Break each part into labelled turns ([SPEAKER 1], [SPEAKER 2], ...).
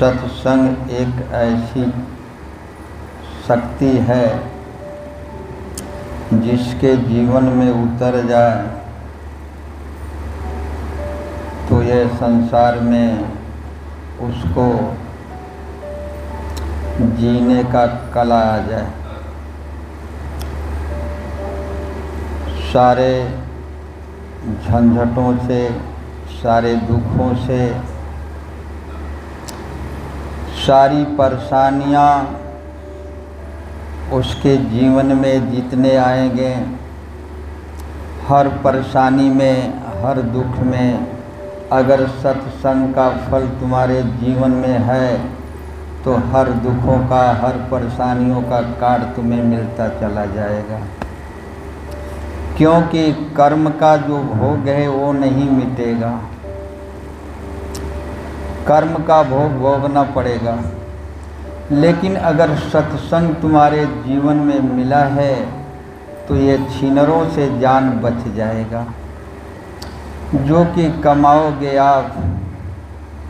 [SPEAKER 1] सत्संग एक ऐसी शक्ति है जिसके जीवन में उतर जाए तो यह संसार में उसको जीने का कला आ जाए। सारे झंझटों से, सारे दुखों से, सारी परेशानियाँ उसके जीवन में जितने आएंगे, हर परेशानी में, हर दुख में अगर सत्संग का फल तुम्हारे जीवन में है तो हर दुखों का, हर परेशानियों का काट तुम्हें मिलता चला जाएगा। क्योंकि कर्म का जो भोग है वो नहीं मिटेगा, कर्म का भोग भोगना पड़ेगा। लेकिन अगर सत्संग तुम्हारे जीवन में मिला है तो ये छीनरों से जान बच जाएगा। जो कि कमाओगे आप,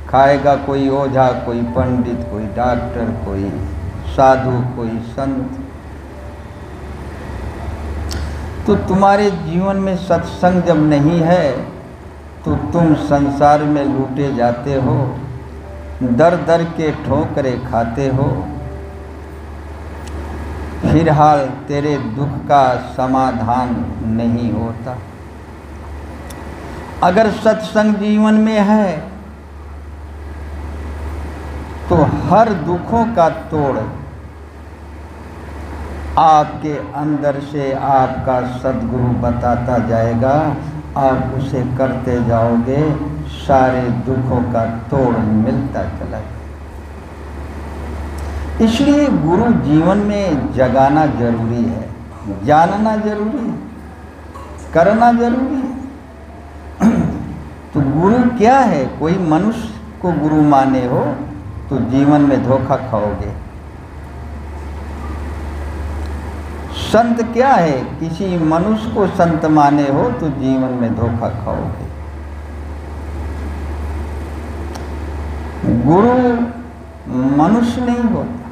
[SPEAKER 1] खाएगा कोई ओझा, कोई पंडित, कोई डॉक्टर, कोई साधु, कोई संत। तो तुम्हारे जीवन में सत्संग जब नहीं है तो तुम संसार में लूटे जाते हो, दर दर के ठोकरे खाते हो, फिलहाल तेरे दुख का समाधान नहीं होता। अगर सत्संग जीवन में है तो हर दुखों का तोड़ आपके अंदर से आपका सद्गुरु बताता जाएगा। आप उसे करते जाओगे, सारे दुखों का तोड़ मिलता चला जाएगा। इसलिए गुरु जीवन में जगाना जरूरी है, जानना जरूरी है, करना जरूरी है। तो गुरु क्या है? कोई मनुष्य को गुरु माने हो तो जीवन में धोखा खाओगे। संत क्या है? किसी मनुष्य को संत माने हो तो जीवन में धोखा खाओगे। गुरु मनुष्य नहीं होता,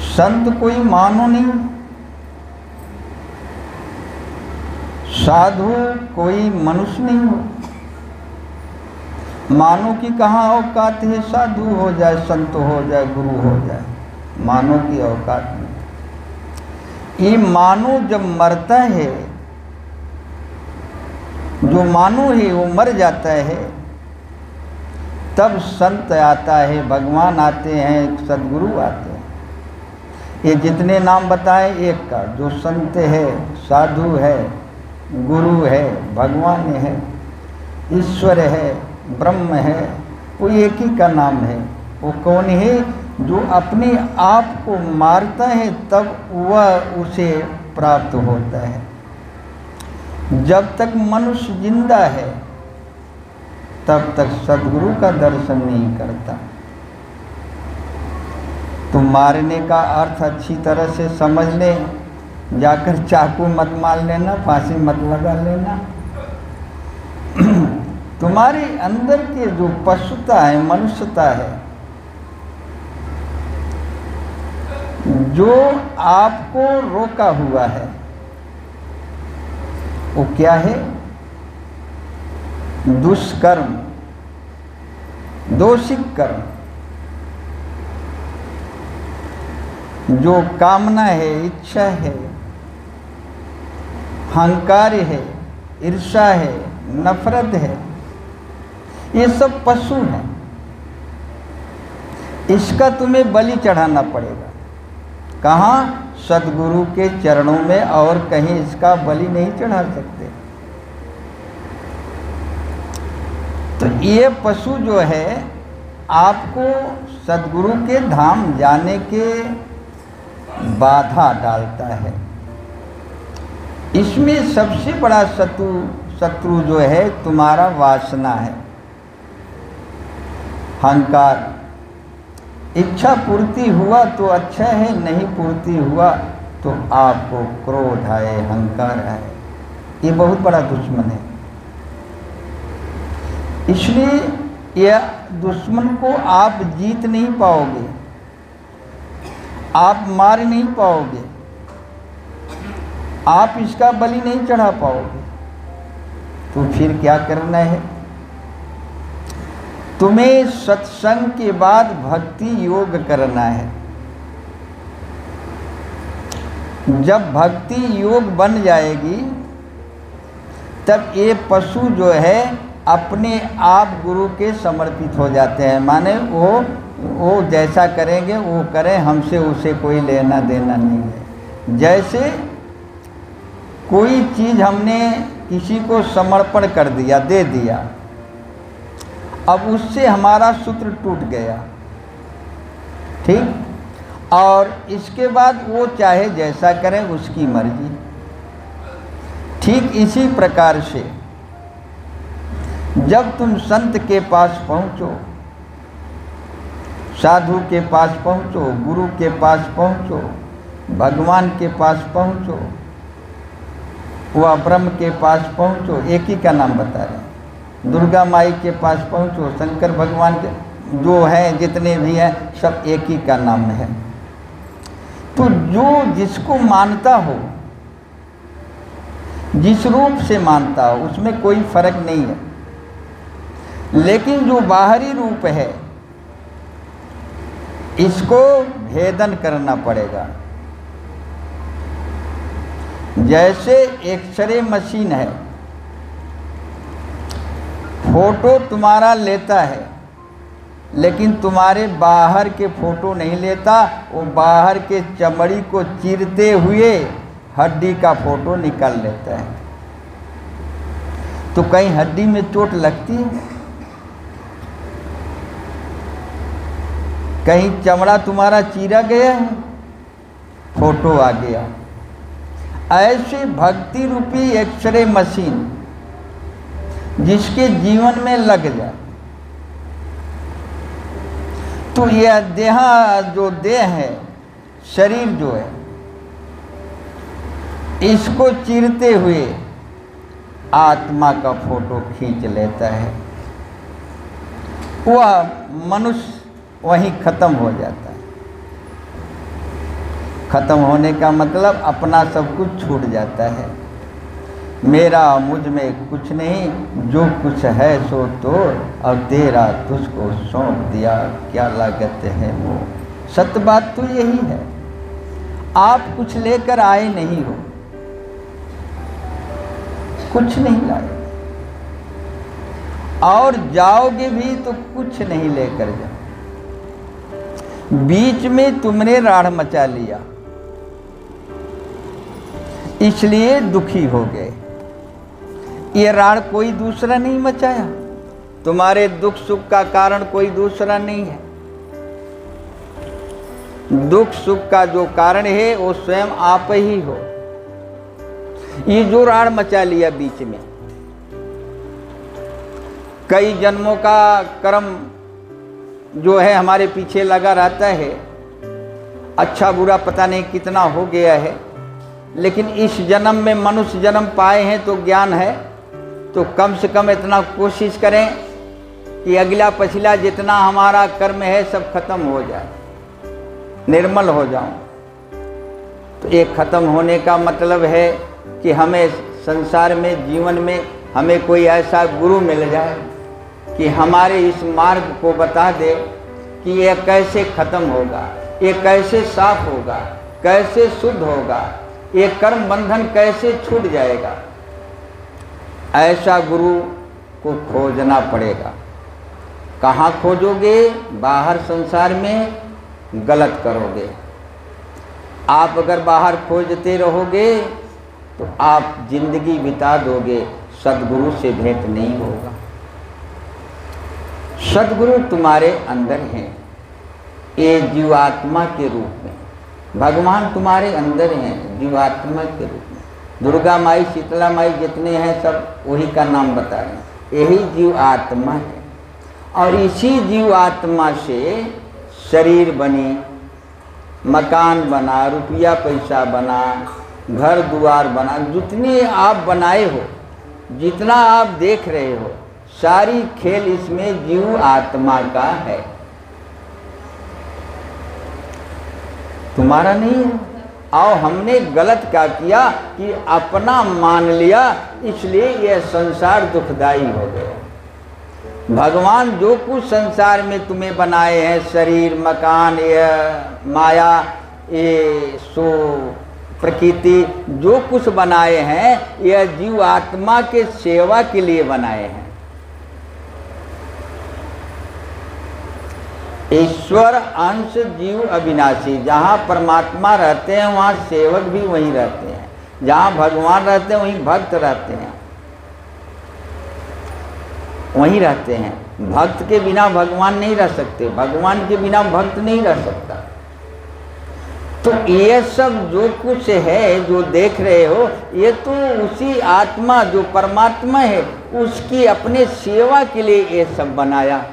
[SPEAKER 1] संत कोई मानो नहीं, साधु कोई मनुष्य नहीं हो। मानो की कहाँ औकात है साधु हो जाए, संत हो जाए, गुरु हो जाए, मानो की औकात नहीं। ये मानो जब मरता है, जो मानो है वो मर जाता है, तब संत आता है, भगवान आते हैं, सद्गुरु आते हैं। ये जितने नाम बताए एक का, जो संत है, साधु है, गुरु है, भगवान है, ईश्वर है, ब्रह्म है, वो एक ही का नाम है। वो कौन है? जो अपने आप को मारता है तब वह उसे प्राप्त होता है। जब तक मनुष्य जिंदा है तब तक सद्गुरु का दर्शन नहीं करता। तो मारने का अर्थ अच्छी तरह से समझ ले, जाकर चाकू मत मार लेना, फांसी मत लगा लेना। तुम्हारे अंदर के जो पशुता है, मनुष्यता है, जो आपको रोका हुआ है, वो क्या है? दुष्कर्म, दोषिक कर्म। जो कामना है, इच्छा है, अहंकार है, ईर्ष्या है, नफरत है, ये सब पशु हैं। इसका तुम्हें बलि चढ़ाना पड़ेगा। कहाँ? सद्गुरु के चरणों में, और कहीं इसका बलि नहीं चढ़ा सकते। तो ये पशु जो है आपको सद्गुरु के धाम जाने के बाधा डालता है। इसमें सबसे बड़ा शत्रु जो है तुम्हारा वासना है, अहंकार। इच्छा पूर्ति हुआ तो अच्छा है, नहीं पूर्ति हुआ तो आपको क्रोध आए, अहंकार आए। ये बहुत बड़ा दुश्मन है। इसलिए यह दुश्मन को आप जीत नहीं पाओगे, आप मार नहीं पाओगे, आप इसका बलि नहीं चढ़ा पाओगे। तो फिर क्या करना है? तुम्हें सत्संग के बाद भक्ति योग करना है। जब भक्ति योग बन जाएगी तब ये पशु जो है अपने आप गुरु के समर्पित हो जाते हैं। माने वो जैसा करेंगे वो करें, हमसे उसे कोई लेना देना नहीं है। जैसे कोई चीज़ हमने किसी को समर्पण कर दिया, दे दिया, अब उससे हमारा सूत्र टूट गया, ठीक? और इसके बाद वो चाहे जैसा करें, उसकी मर्जी। ठीक इसी प्रकार से जब तुम संत के पास पहुँचो, साधु के पास पहुँचो, गुरु के पास पहुँचो, भगवान के पास पहुँचो, वह ब्रह्म के पास पहुँचो, एक ही का नाम बता रहे हैं, दुर्गा माई के पास पहुँचो, शंकर भगवान के जो हैं जितने भी हैं सब एक ही का नाम है। तो जो जिसको मानता हो, जिस रूप से मानता हो, उसमें कोई फर्क नहीं है। लेकिन जो बाहरी रूप है इसको भेदन करना पड़ेगा। जैसे एक्सरे मशीन है, फोटो तुम्हारा लेता है लेकिन तुम्हारे बाहर के फोटो नहीं लेता, वो बाहर के चमड़ी को चीरते हुए हड्डी का फोटो निकाल लेता है। तो कहीं हड्डी में चोट लगती है, कहीं चमड़ा तुम्हारा चीरा गया है, फोटो आ गया। ऐसे भक्ति रूपी एक्सरे मशीन जिसके जीवन में लग जाए तो यह देह जो देह है, शरीर जो है, इसको चीरते हुए आत्मा का फोटो खींच लेता है। वह मनुष्य वहीं खत्म हो जाता है। खत्म होने का मतलब अपना सब कुछ छूट जाता है। मेरा मुझ में कुछ नहीं, जो कुछ है सो तो और तेरा तुझको सौंप दिया, क्या लागत है वो। सत्य बात तो यही है, आप कुछ लेकर आए नहीं हो, कुछ नहीं लाए, और जाओगे भी तो कुछ नहीं लेकर जाओ। बीच में तुमने राढ़ मचा लिया, इसलिए दुखी हो गए। ये राढ़ कोई दूसरा नहीं मचाया, तुम्हारे दुख सुख का कारण कोई दूसरा नहीं है। दुख सुख का जो कारण है वो स्वयं आप ही हो। ये जो राढ़ मचा लिया बीच में, कई जन्मों का कर्म जो है हमारे पीछे लगा रहता है, अच्छा बुरा पता नहीं कितना हो गया है, लेकिन इस जन्म में मनुष्य जन्म पाए हैं तो ज्ञान है, तो कम से कम इतना कोशिश करें कि अगला पिछला जितना हमारा कर्म है सब खत्म हो जाए, निर्मल हो जाऊं। तो एक खत्म होने का मतलब है कि हमें संसार में, जीवन में हमें कोई ऐसा गुरु मिल जाए कि हमारे इस मार्ग को बता दे कि यह कैसे खत्म होगा, ये कैसे साफ होगा, कैसे शुद्ध होगा, ये कर्म बंधन कैसे छूट जाएगा। ऐसा गुरु को खोजना पड़ेगा। कहाँ खोजोगे? बाहर संसार में गलत करोगे। आप अगर बाहर खोजते रहोगे तो आप जिंदगी बिता दोगे, सद्गुरु से भेंट नहीं होगा। सद्गुरु तुम्हारे अंदर हैं, ये जीवात्मा के रूप में। भगवान तुम्हारे अंदर हैं जीवात्मा के रूप में। दुर्गा माई, शीतला माई जितने हैं सब वही का नाम बता रहे हैं, यही जीवात्मा है। और इसी जीवात्मा से शरीर बनी, मकान बना, रुपया पैसा बना, घर द्वार बना, जितने आप बनाए हो, जितना आप देख रहे हो, सारी खेल इसमें जीव आत्मा का है, तुम्हारा नहीं है। और हमने गलत क्या किया कि अपना मान लिया, इसलिए यह संसार दुखदाई हो गया। भगवान जो कुछ संसार में तुम्हें बनाए हैं, शरीर, मकान, यह माया, ये सो प्रकृति, जो कुछ बनाए हैं यह जीव आत्मा के सेवा के लिए बनाए हैं। ईश्वर अंश जीव अविनाशी, जहाँ परमात्मा रहते हैं वहाँ सेवक भी वहीं रहते हैं, जहाँ भगवान रहते हैं वहीं भक्त रहते हैं, वहीं रहते हैं। भक्त के बिना भगवान नहीं रह सकते, भगवान के बिना भक्त नहीं रह सकता। तो ये सब जो कुछ है, जो देख रहे हो, ये तो उसी आत्मा जो परमात्मा है उसकी अपने सेवा के लिए ये सब बनाया।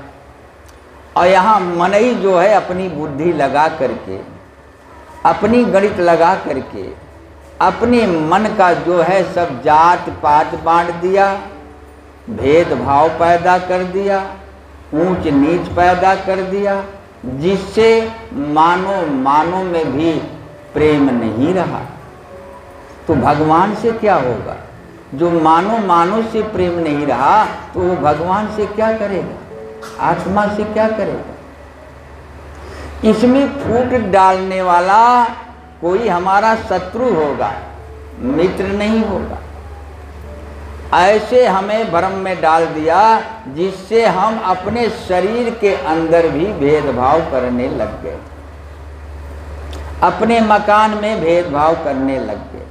[SPEAKER 1] और यहाँ मनई जो है अपनी बुद्धि लगा करके, अपनी गणित लगा करके, अपने मन का जो है सब जात पात बांट दिया, भेदभाव पैदा कर दिया, ऊंच नीच पैदा कर दिया, जिससे मानो में भी प्रेम नहीं रहा। तो भगवान से क्या होगा? जो मानो से प्रेम नहीं रहा तो वो भगवान से क्या करेगा, आत्मा से क्या करेगा? इसमें फूट डालने वाला कोई हमारा शत्रु होगा, मित्र नहीं होगा। ऐसे हमें भ्रम में डाल दिया जिससे हम अपने शरीर के अंदर भी भेदभाव करने लग गए, अपने मकान में भेदभाव करने लग गए,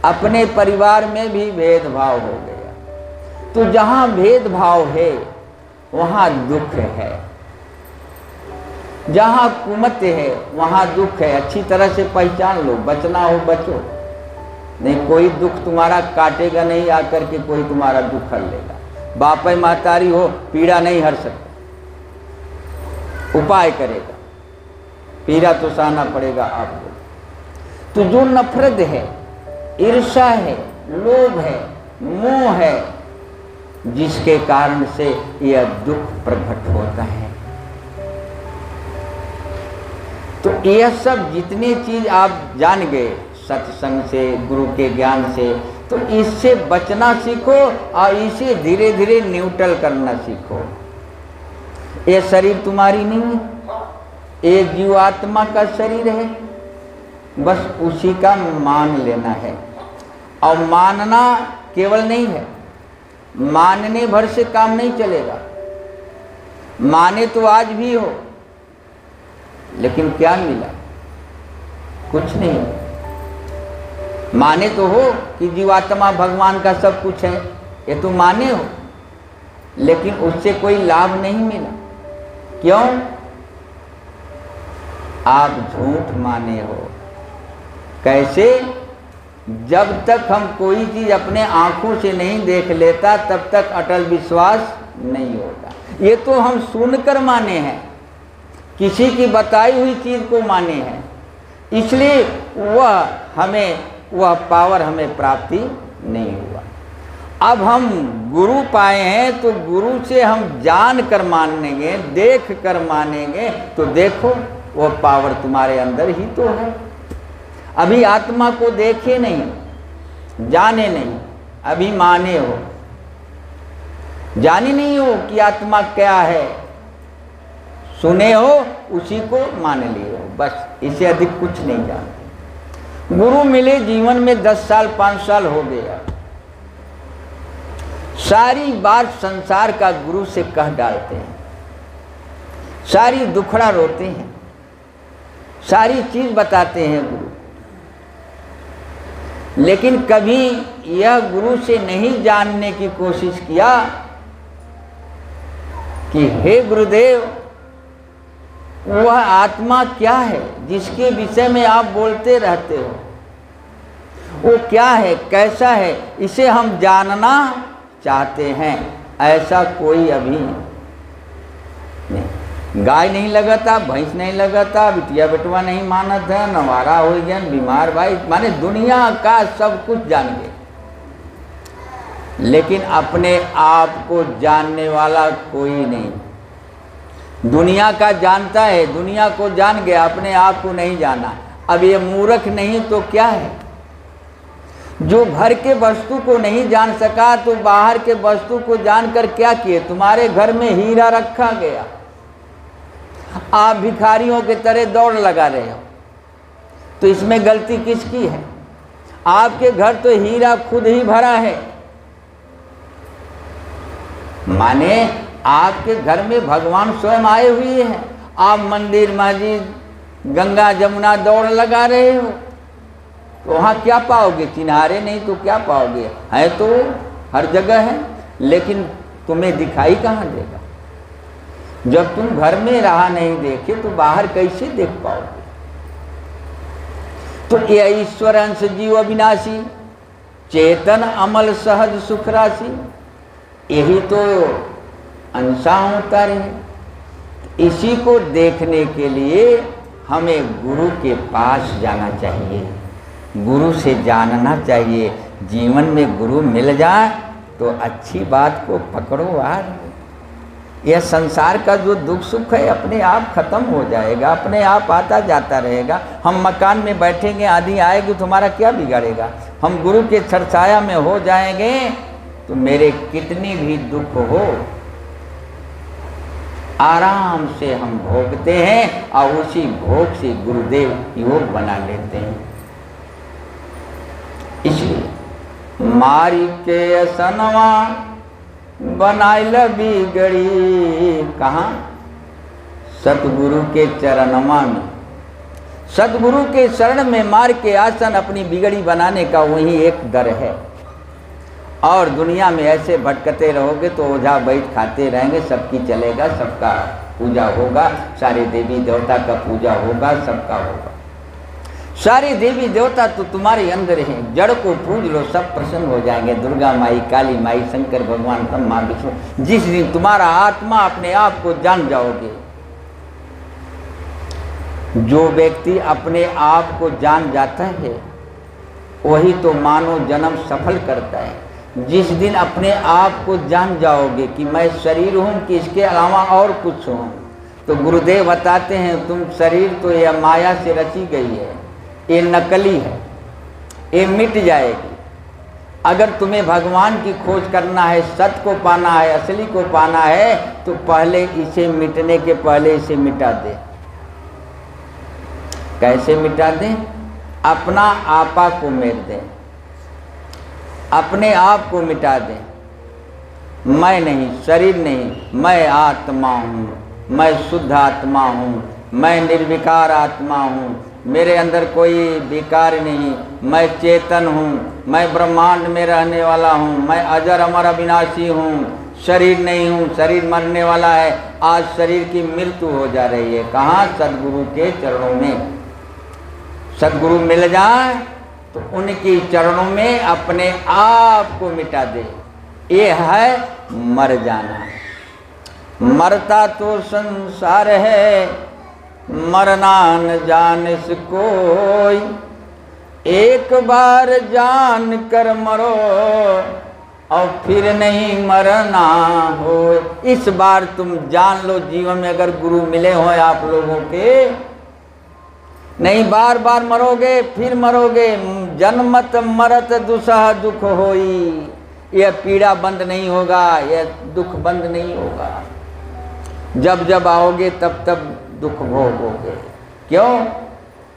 [SPEAKER 1] अपने परिवार में भी भेदभाव हो गया। तो जहाँ भेदभाव है वहाँ दुख है, जहाँ कुमत है वहाँ दुख है। अच्छी तरह से पहचान लो, बचना हो बचो, नहीं कोई दुख तुम्हारा काटेगा नहीं, आकर के कोई तुम्हारा दुख हर लेगा। बापे महतारी हो, पीड़ा नहीं हर सकता, उपाय करेगा, पीड़ा तो सहना पड़ेगा आपको। तो जो नफरत है, ईर्ष्या है, लोभ है, मोह है, जिसके कारण से यह दुख प्रकट होता है। तो यह सब जितनी चीज आप जान गए सत्संग से, गुरु के ज्ञान से, तो इससे बचना सीखो और इसे धीरे धीरे न्यूट्रल करना सीखो। ये शरीर तुम्हारी नहीं है, ये जीवात्मा का शरीर है, बस उसी का मान लेना है। और मानना केवल नहीं है, मानने भर से काम नहीं चलेगा। माने तो आज भी हो, लेकिन क्या मिला? कुछ नहीं। माने तो हो कि जीवात्मा भगवान का सब कुछ है, ये तो माने हो, लेकिन उससे कोई लाभ नहीं मिला। क्यों? आप झूठ माने हो। कैसे? जब तक हम कोई चीज अपने आंखों से नहीं देख लेता तब तक अटल विश्वास नहीं होगा। ये तो हम सुनकर माने हैं, किसी की बताई हुई चीज को माने हैं, इसलिए वह पावर हमें प्राप्ति नहीं हुआ। अब हम गुरु पाए हैं तो गुरु से हम जान कर मानेंगे, देख कर मानेंगे, तो देखो वो पावर तुम्हारे अंदर ही तो है। अभी आत्मा को देखे नहीं, जाने नहीं, अभी माने हो, जाने नहीं हो कि आत्मा क्या है, सुने हो, उसी को मान लिए हो, बस इससे अधिक कुछ नहीं जानते। गुरु मिले जीवन में 10 साल 5 साल हो गया, सारी बात संसार का गुरु से कह डालते हैं, सारी दुखड़ा रोते हैं, सारी चीज बताते हैं गुरु। लेकिन कभी यह गुरु से नहीं जानने की कोशिश किया कि हे गुरुदेव, वह आत्मा क्या है जिसके विषय में आप बोलते रहते हो, वो क्या है, कैसा है, इसे हम जानना चाहते हैं। ऐसा कोई अभी नहीं। गाय नहीं लगाता, भैंस नहीं लगाता, बिटिया बेटवा नहीं मानत है, नवारा हो गया, बीमार भाई, माने दुनिया का सब कुछ जान गए। लेकिन अपने आप को जानने वाला कोई नहीं। दुनिया का जानता है, दुनिया को जान गया, अपने आप को नहीं जाना। अब ये मूर्ख नहीं तो क्या है? जो घर के वस्तु को नहीं जान सका तो बाहर के वस्तु को जानकर क्या किए? तुम्हारे घर में हीरा रखा गया, आप भिखारियों के तरह दौड़ लगा रहे हो, तो इसमें गलती किसकी है? आपके घर तो हीरा खुद ही भरा है। माने आपके घर में भगवान स्वयं आए हुए हैं। आप मंदिर मस्जिद गंगा जमुना दौड़ लगा रहे हो, तो वहाँ क्या पाओगे? चिन्हारे नहीं तो क्या पाओगे? है तो हर जगह है, लेकिन तुम्हें दिखाई कहाँ देगा? जब तुम घर में रहा नहीं देखे तो बाहर कैसे देख पाओगे? तो ये ईश्वर अंश जीव अविनाशी, चेतन अमल सहज सुख राशि, यही तो अंशा होता रहे। इसी को देखने के लिए हमें गुरु के पास जाना चाहिए, गुरु से जानना चाहिए। जीवन में गुरु मिल जाए तो अच्छी बात को पकड़ो यार। यह संसार का जो दुख सुख है अपने आप खत्म हो जाएगा, अपने आप आता जाता रहेगा। हम मकान में बैठेंगे, आंधी आएगी, तुम्हारा क्या बिगाड़ेगा? हम गुरु के छरछाया में हो जाएंगे तो मेरे कितनी भी दुख हो आराम से हम भोगते हैं, और उसी भोग से गुरुदेव योग बना लेते हैं। इसलिए मारी के असनवा बनाइल बिगड़ी, कहाँ? सतगुरु के चरणवा में, सतगुरु के शरण में मार के आसन अपनी बिगड़ी बनाने का वही एक दर है। और दुनिया में ऐसे भटकते रहोगे तो ओझा बैठ खाते रहेंगे, सबकी चलेगा, सबका पूजा होगा, सारे देवी देवता का पूजा होगा, सबका होगा। सारे देवी देवता तो तुम्हारे अंदर हैं, जड़ को पूज लो, सब प्रसन्न हो जाएंगे। दुर्गा माई, काली माई, शंकर भगवान, ब्रह्मा विष्णु। जिस दिन तुम्हारा आत्मा अपने आप को जान जाओगे, जो व्यक्ति अपने आप को जान जाता है वही तो मानव जन्म सफल करता है। जिस दिन अपने आप को जान जाओगे कि मैं शरीर हूँ कि इसके अलावा और कुछ हूँ, तो गुरुदेव बताते हैं तुम शरीर तो यह माया से रची गई है, ये नकली है, ये मिट जाएगी। अगर तुम्हें भगवान की खोज करना है, सत्य को पाना है, असली को पाना है, तो पहले इसे मिटने के पहले इसे मिटा दे। कैसे मिटा दें? अपना आपा को मिट दें, अपने आप को मिटा दें। मैं नहीं, शरीर नहीं, मैं आत्मा हूँ, मैं शुद्ध आत्मा हूँ, मैं निर्विकार आत्मा हूँ, मेरे अंदर कोई विकार नहीं, मैं चेतन हूँ, मैं ब्रह्मांड में रहने वाला हूँ, मैं अजर अमर अविनाशी हूँ, शरीर नहीं हूँ, शरीर मरने वाला है। आज शरीर की मृत्यु हो जा रही है, कहाँ? सद्गुरु के चरणों में। सद्गुरु मिल जाए तो उनके चरणों में अपने आप को मिटा दे। ये है मर जाना। मरता तो संसार है, मरना न जाने से कोई, एक बार जान कर मरो और फिर नहीं मरना हो। इस बार तुम जान लो, जीवन में अगर गुरु मिले हो आप लोगों के, नहीं बार बार मरोगे, फिर मरोगे। जन्मत मरत दुसह दुख होई, यह पीड़ा बंद नहीं होगा, यह दुख बंद नहीं होगा। जब जब आओगे तब तब दुख भोगोगे। क्यों?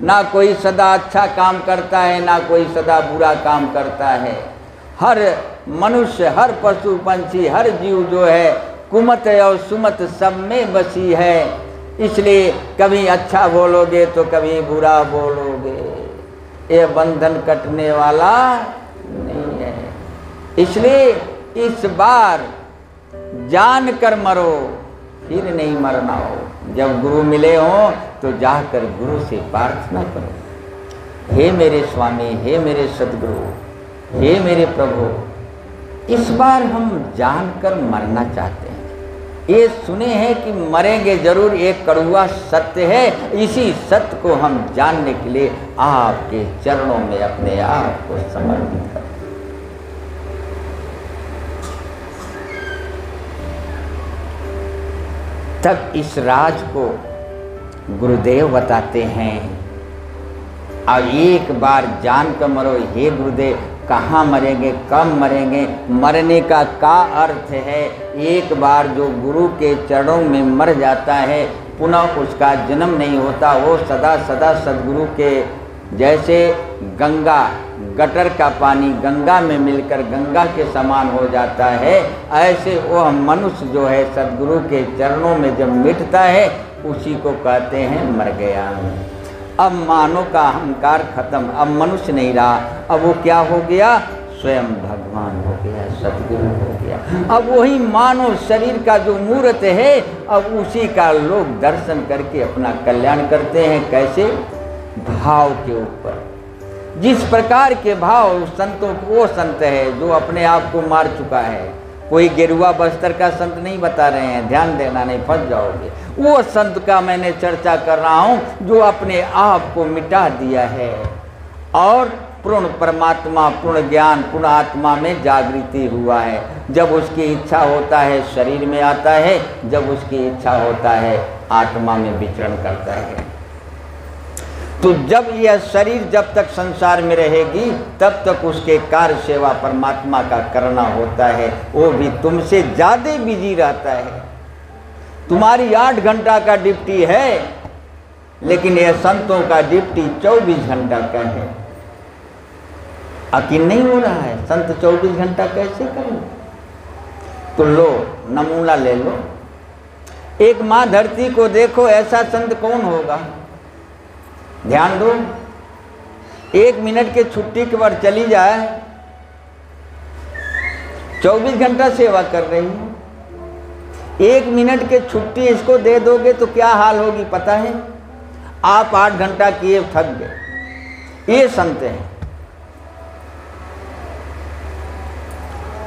[SPEAKER 1] ना कोई सदा अच्छा काम करता है, ना कोई सदा बुरा काम करता है। हर मनुष्य, हर पशु पंछी, हर जीव जो है कुमत और सुमत सब में बसी है। इसलिए कभी अच्छा बोलोगे तो कभी बुरा बोलोगे, ये बंधन कटने वाला नहीं है। इसलिए इस बार जान कर मरो, फिर नहीं मरना हो। जब गुरु मिले हो तो जाकर गुरु से प्रार्थना करो, हे मेरे स्वामी, हे मेरे सद्गुरु, हे मेरे प्रभु, इस बार हम जानकर मरना चाहते हैं। ये सुने हैं कि मरेंगे जरूर, एक कड़वा सत्य है। इसी सत्य को हम जानने के लिए आपके चरणों में अपने आप को समर्पित करें। तब इस राज को गुरुदेव बताते हैं। अब एक बार जान कर मरो, हे गुरुदेव कहाँ मरेंगे, कब मरेंगे, मरने का क्या अर्थ है। एक बार जो गुरु के चरणों में मर जाता है पुनः उसका जन्म नहीं होता, वो सदा सदा सद्गुरु के जैसे गंगा गटर का पानी गंगा में मिलकर गंगा के समान हो जाता है, ऐसे वह मनुष्य जो है सद्गुरु के चरणों में जब मिटता है उसी को कहते हैं मर गया। अब मानव का अहंकार खत्म, अब मनुष्य नहीं रहा, अब वो क्या हो गया, स्वयं भगवान हो गया, सद्गुरु हो गया। अब वही मानव शरीर का जो मूर्त है अब उसी का लोग दर्शन करके अपना कल्याण करते हैं। कैसे, भाव के ऊपर। जिस प्रकार के भाव संतों को, वो संत है जो अपने आप को मार चुका है। कोई गेरुआ बस्तर का संत नहीं बता रहे हैं, ध्यान देना नहीं फंस जाओगे। वो संत का मैंने चर्चा कर रहा हूँ जो अपने आप को मिटा दिया है और पूर्ण परमात्मा, पूर्ण ज्ञान, पूर्ण आत्मा में जागृति हुआ है। जब उसकी इच्छा होता है शरीर में आता है, जब उसकी इच्छा होता है आत्मा में विचरण करता है। तो जब यह शरीर जब तक संसार में रहेगी तब तक उसके कार्य सेवा परमात्मा का करना होता है। वो भी तुमसे ज़्यादा बिजी रहता है। तुम्हारी 8 घंटा का ड्यूटी है लेकिन यह संतों का ड्यूटी 24 घंटा का है। यकीन नहीं हो रहा है, संत 24 घंटा कैसे करें। तो लो नमूना ले लो, एक माँ धरती को देखो, ऐसा संत कौन होगा। ध्यान दो, 1 मिनट के छुट्टी के बाद चली जाए, 24 घंटा सेवा कर रही है। 1 मिनट के छुट्टी इसको दे दोगे तो क्या हाल होगी पता है। आप 8 घंटा किए थक गए। ये संत हैं।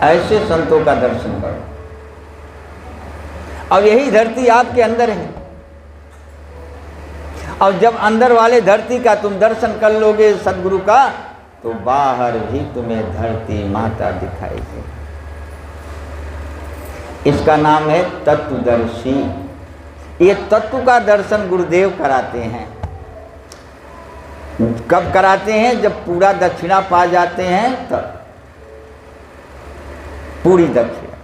[SPEAKER 1] ऐसे संतों का दर्शन करो। अब यही धरती आपके अंदर है। और जब अंदर वाले धरती का तुम दर्शन कर लोगे सद्गुरु का, तो बाहर भी तुम्हें धरती माता दिखाई दे। इसका नाम है तत्वदर्शी। ये तत्व का दर्शन गुरुदेव कराते हैं। कब कराते हैं, जब पूरा दक्षिणा पा जाते हैं तब। पूरी दक्षिणा,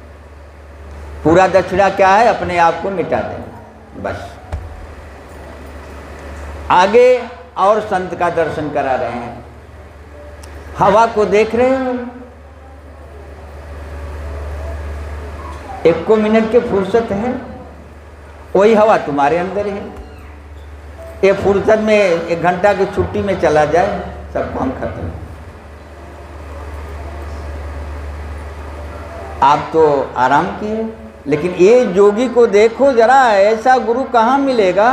[SPEAKER 1] पूरा दक्षिणा क्या है, अपने आप को मिटा देना बस। आगे और संत का दर्शन करा रहे हैं। हवा को देख रहे हो, 1 मिनट की फुर्सत है, वही हवा तुम्हारे अंदर है। ये फुर्सत में 1 घंटा की छुट्टी में चला जाए, सब काम खत्म। आप तो आराम किए, लेकिन ये योगी को देखो जरा, ऐसा गुरु कहाँ मिलेगा।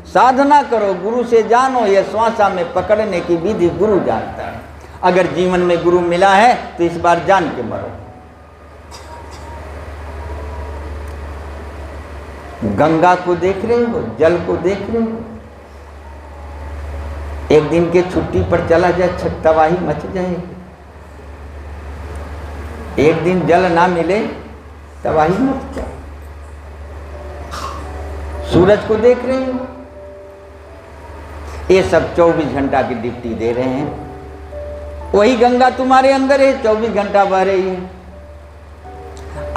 [SPEAKER 1] साधना करो, गुरु से जानो, यह श्वासा में पकड़ने की विधि गुरु जानता है। अगर जीवन में गुरु मिला है तो इस बार जान के मरो। गंगा को देख रहे हो, जल को देख रहे हो। 1 दिन के छुट्टी पर चला जाए, तबाही मच जाएगी। 1 दिन जल ना मिले, तबाही मच जाए। सूरज को देख रहे हो, ये सब 24 घंटा की ड्यूटी दे रहे हैं। वही गंगा तुम्हारे अंदर है, 24 घंटा बह रही है।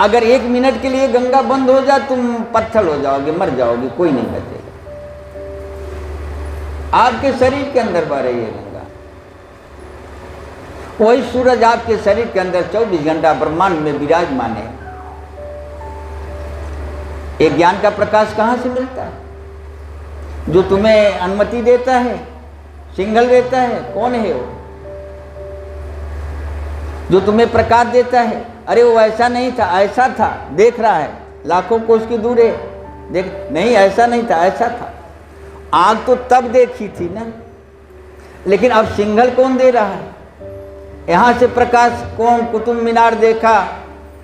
[SPEAKER 1] अगर 1 मिनट के लिए गंगा बंद हो जाए, तुम पत्थर हो जाओगे, मर जाओगे, कोई नहीं बचेगा। आपके शरीर के अंदर बह रही है गंगा। वही सूरज आपके शरीर के अंदर 24 घंटा ब्रह्मांड में विराजमान है। एक ज्ञान का प्रकाश कहाँ से मिलता है, जो तुम्हें अनुमति देता है, सिग्नल देता है, कौन है वो जो तुम्हें प्रकाश देता है। अरे वो ऐसा नहीं था, ऐसा था, देख रहा है, लाखों कोस की दूर है, देख नहीं ऐसा नहीं था, ऐसा था। आग तो तब देखी थी ना, लेकिन अब सिग्नल कौन दे रहा है। यहाँ से प्रकाश कौन, कुतुब मीनार देखा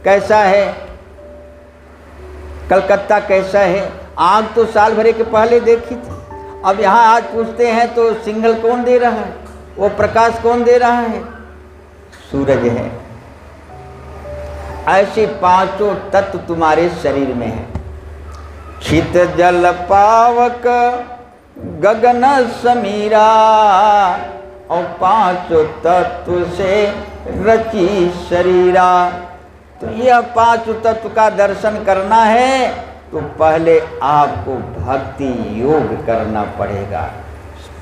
[SPEAKER 1] कैसा है, कलकत्ता कैसा है, आग तो साल भरे के पहले देखी थी। अब यहाँ आज पूछते हैं तो सिग्नल कौन दे रहा है, वो प्रकाश कौन दे रहा है, सूरज है। ऐसे 5 तत्व तुम्हारे शरीर में है। क्षित जल पावक गगन समीरा, और पांचों तत्व से रची शरीरा। तो यह पांचों तत्व का दर्शन करना है तो पहले आपको भक्ति योग करना पड़ेगा।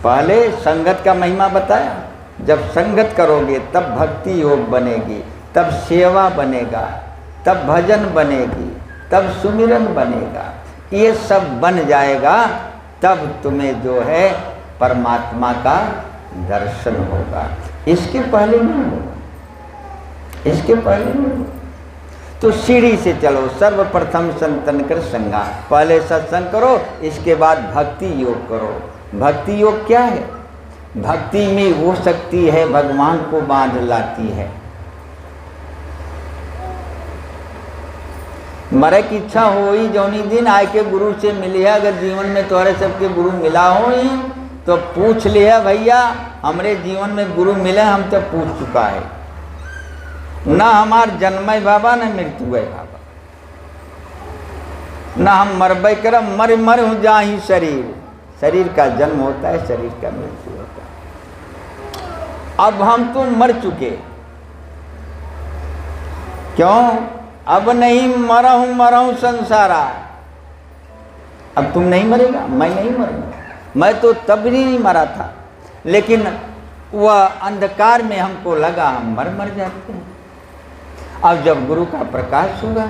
[SPEAKER 1] पहले संगत का महिमा बताया, जब संगत करोगे तब भक्ति योग बनेगी, तब सेवा बनेगा, तब भजन बनेगी, तब सुमिरन बनेगा। ये सब बन जाएगा तब तुम्हें जो है परमात्मा का दर्शन होगा। इसके पहले नहीं होगा, इसके पहले नहीं होगा। तो सीढ़ी से चलो। सर्वप्रथम संतन कर संगा, पहले सत्संग करो, इसके बाद भक्ति योग करो। भक्ति योग क्या है? भक्ति में वो शक्ति है भगवान को बांध लाती है। मरे की इच्छा हो ही जौनी दिन आए के गुरु से मिली है। अगर जीवन में तुम्हारे सबके गुरु मिला हो ही तो पूछ लिया, भैया हमारे जीवन में गुरु मिले, हम तो पूछ चुका है ना। हमार जन्म है बाबा, न मृत्यु है बाबा, ना हम मरबे कर, मर हूँ जा ही शरीर। शरीर का जन्म होता है, शरीर का मृत्यु होता है। अब हम तो मर चुके, क्यों? अब नहीं मरा हूँ संसारा। अब तुम नहीं मरेगा, मैं नहीं मरूंगा। मैं तो तब भी नहीं मरा था, लेकिन वह अंधकार में हमको लगा हम मर जाते हैं। अब जब गुरु का प्रकाश होगा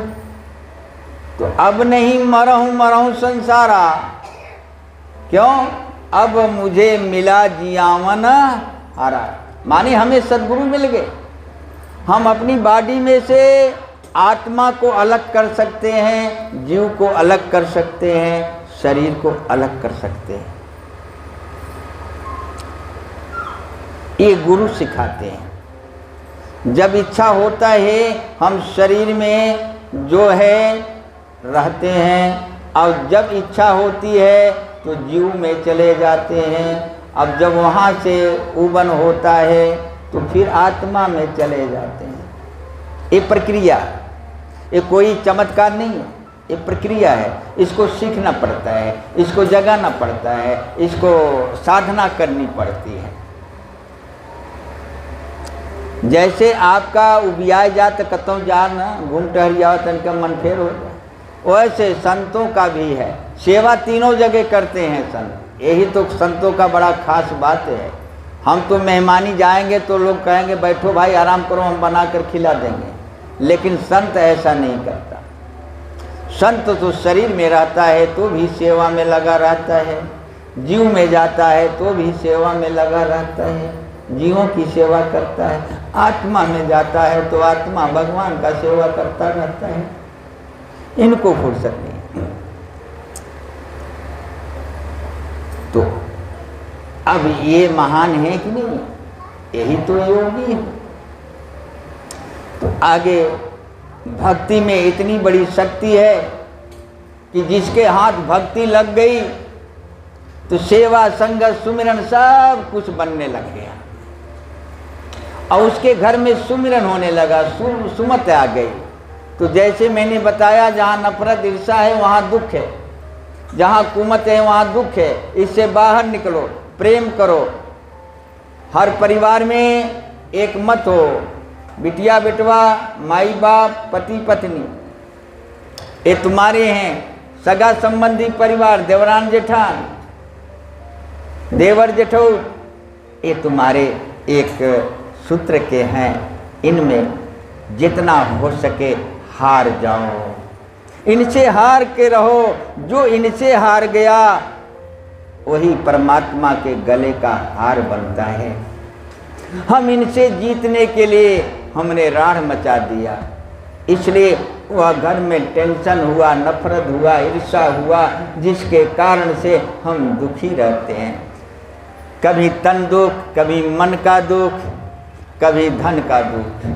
[SPEAKER 1] तो अब नहीं मरा हूँ संसारा। क्यों? अब मुझे मिला जियावन हारा। माने हमें सद्गुरु मिल गए। हम अपनी बॉडी में से आत्मा को अलग कर सकते हैं, जीव को अलग कर सकते हैं, शरीर को अलग कर सकते हैं। ये गुरु सिखाते हैं। जब इच्छा होता है हम शरीर में जो है रहते हैं, और जब इच्छा होती है तो जीव में चले जाते हैं। अब जब वहाँ से उबन होता है तो फिर आत्मा में चले जाते हैं। ये प्रक्रिया, ये कोई चमत्कार नहीं है, ये प्रक्रिया है। इसको सीखना पड़ता है, इसको जगाना पड़ता है, इसको साधना करनी पड़ती है। जैसे आपका उबिया जात कतों जान घूम टहरिया तनका मन फेर हो जाए, वैसे संतों का भी है। सेवा तीनों जगह करते हैं संत। यही तो संतों का बड़ा खास बात है। हम तो मेहमानी जाएंगे तो लोग कहेंगे बैठो भाई आराम करो, हम बना कर खिला देंगे। लेकिन संत ऐसा नहीं करता। संत तो शरीर में रहता है तो भी सेवा में लगा रहता है, जीव में जाता है तो भी सेवा में लगा रहता है, जीवों की सेवा करता है। आत्मा में जाता है तो आत्मा भगवान का सेवा करता रहता है। इनको फुर्सत नहीं। तो अब ये महान है कि नहीं? यही तो योगी है। तो आगे भक्ति में इतनी बड़ी शक्ति है कि जिसके हाथ भक्ति लग गई तो सेवा संगत सुमिरन सब कुछ बनने लग गया। और उसके घर में सुमिरन होने लगा, सुमत आ गई। तो जैसे मैंने बताया, जहाँ नफरत ईर्षा है वहाँ दुख है, जहाँ कुमत है वहाँ दुख है। इससे बाहर निकलो, प्रेम करो। हर परिवार में एक मत हो, बिटिया बेटवा, माई बाप, पति पत्नी, ये तुम्हारे हैं। सगा संबंधी परिवार, देवरान जेठान, देवर जेठौर, ये तुम्हारे एक सूत्र के हैं। इनमें जितना हो सके हार जाओ, इनसे हार के रहो। जो इनसे हार गया वही परमात्मा के गले का हार बनता है। हम इनसे जीतने के लिए हमने राढ़ मचा दिया, इसलिए वह घर में टेंशन हुआ, नफरत हुआ, ईर्ष्या हुआ, जिसके कारण से हम दुखी रहते हैं। कभी तन दुख, कभी मन का दुख, कभी धन का दुख।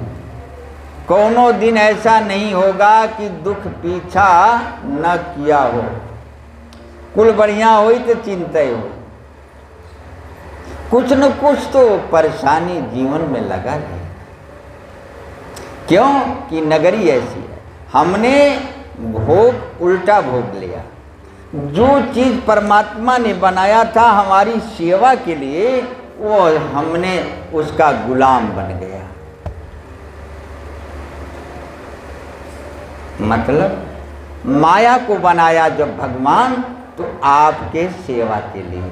[SPEAKER 1] कोनो दिन ऐसा नहीं होगा कि दुख पीछा न किया हो। कुल बढ़िया हुई तो चिंता हो, कुछ न कुछ तो परेशानी जीवन में लगा रहे। क्यों कि नगरी ऐसी है। हमने भोग उल्टा भोग लिया। जो चीज परमात्मा ने बनाया था हमारी सेवा के लिए, वो हमने उसका गुलाम बन गया। मतलब माया को बनाया जब भगवान, तो आपके सेवा के लिए,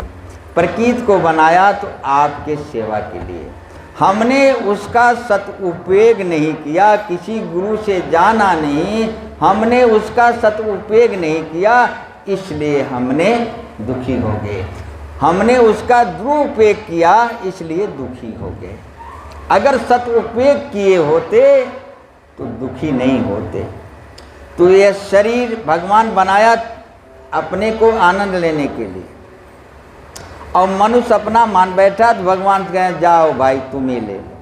[SPEAKER 1] प्रकृति को बनाया तो आपके सेवा के लिए। हमने उसका सदुपयोग नहीं किया, किसी गुरु से जाना नहीं, हमने उसका सदुपयोग नहीं किया, इसलिए हमने दुखी हो गए। हमने उसका दुरुपयोग किया, इसलिए दुखी हो गए। अगर सदुपयोग किए होते तो दुखी नहीं होते। तो यह शरीर भगवान बनाया अपने को आनंद लेने के लिए, और मनुष्य अपना मान बैठा तो भगवान कहे जाओ भाई तुम ही ले लो,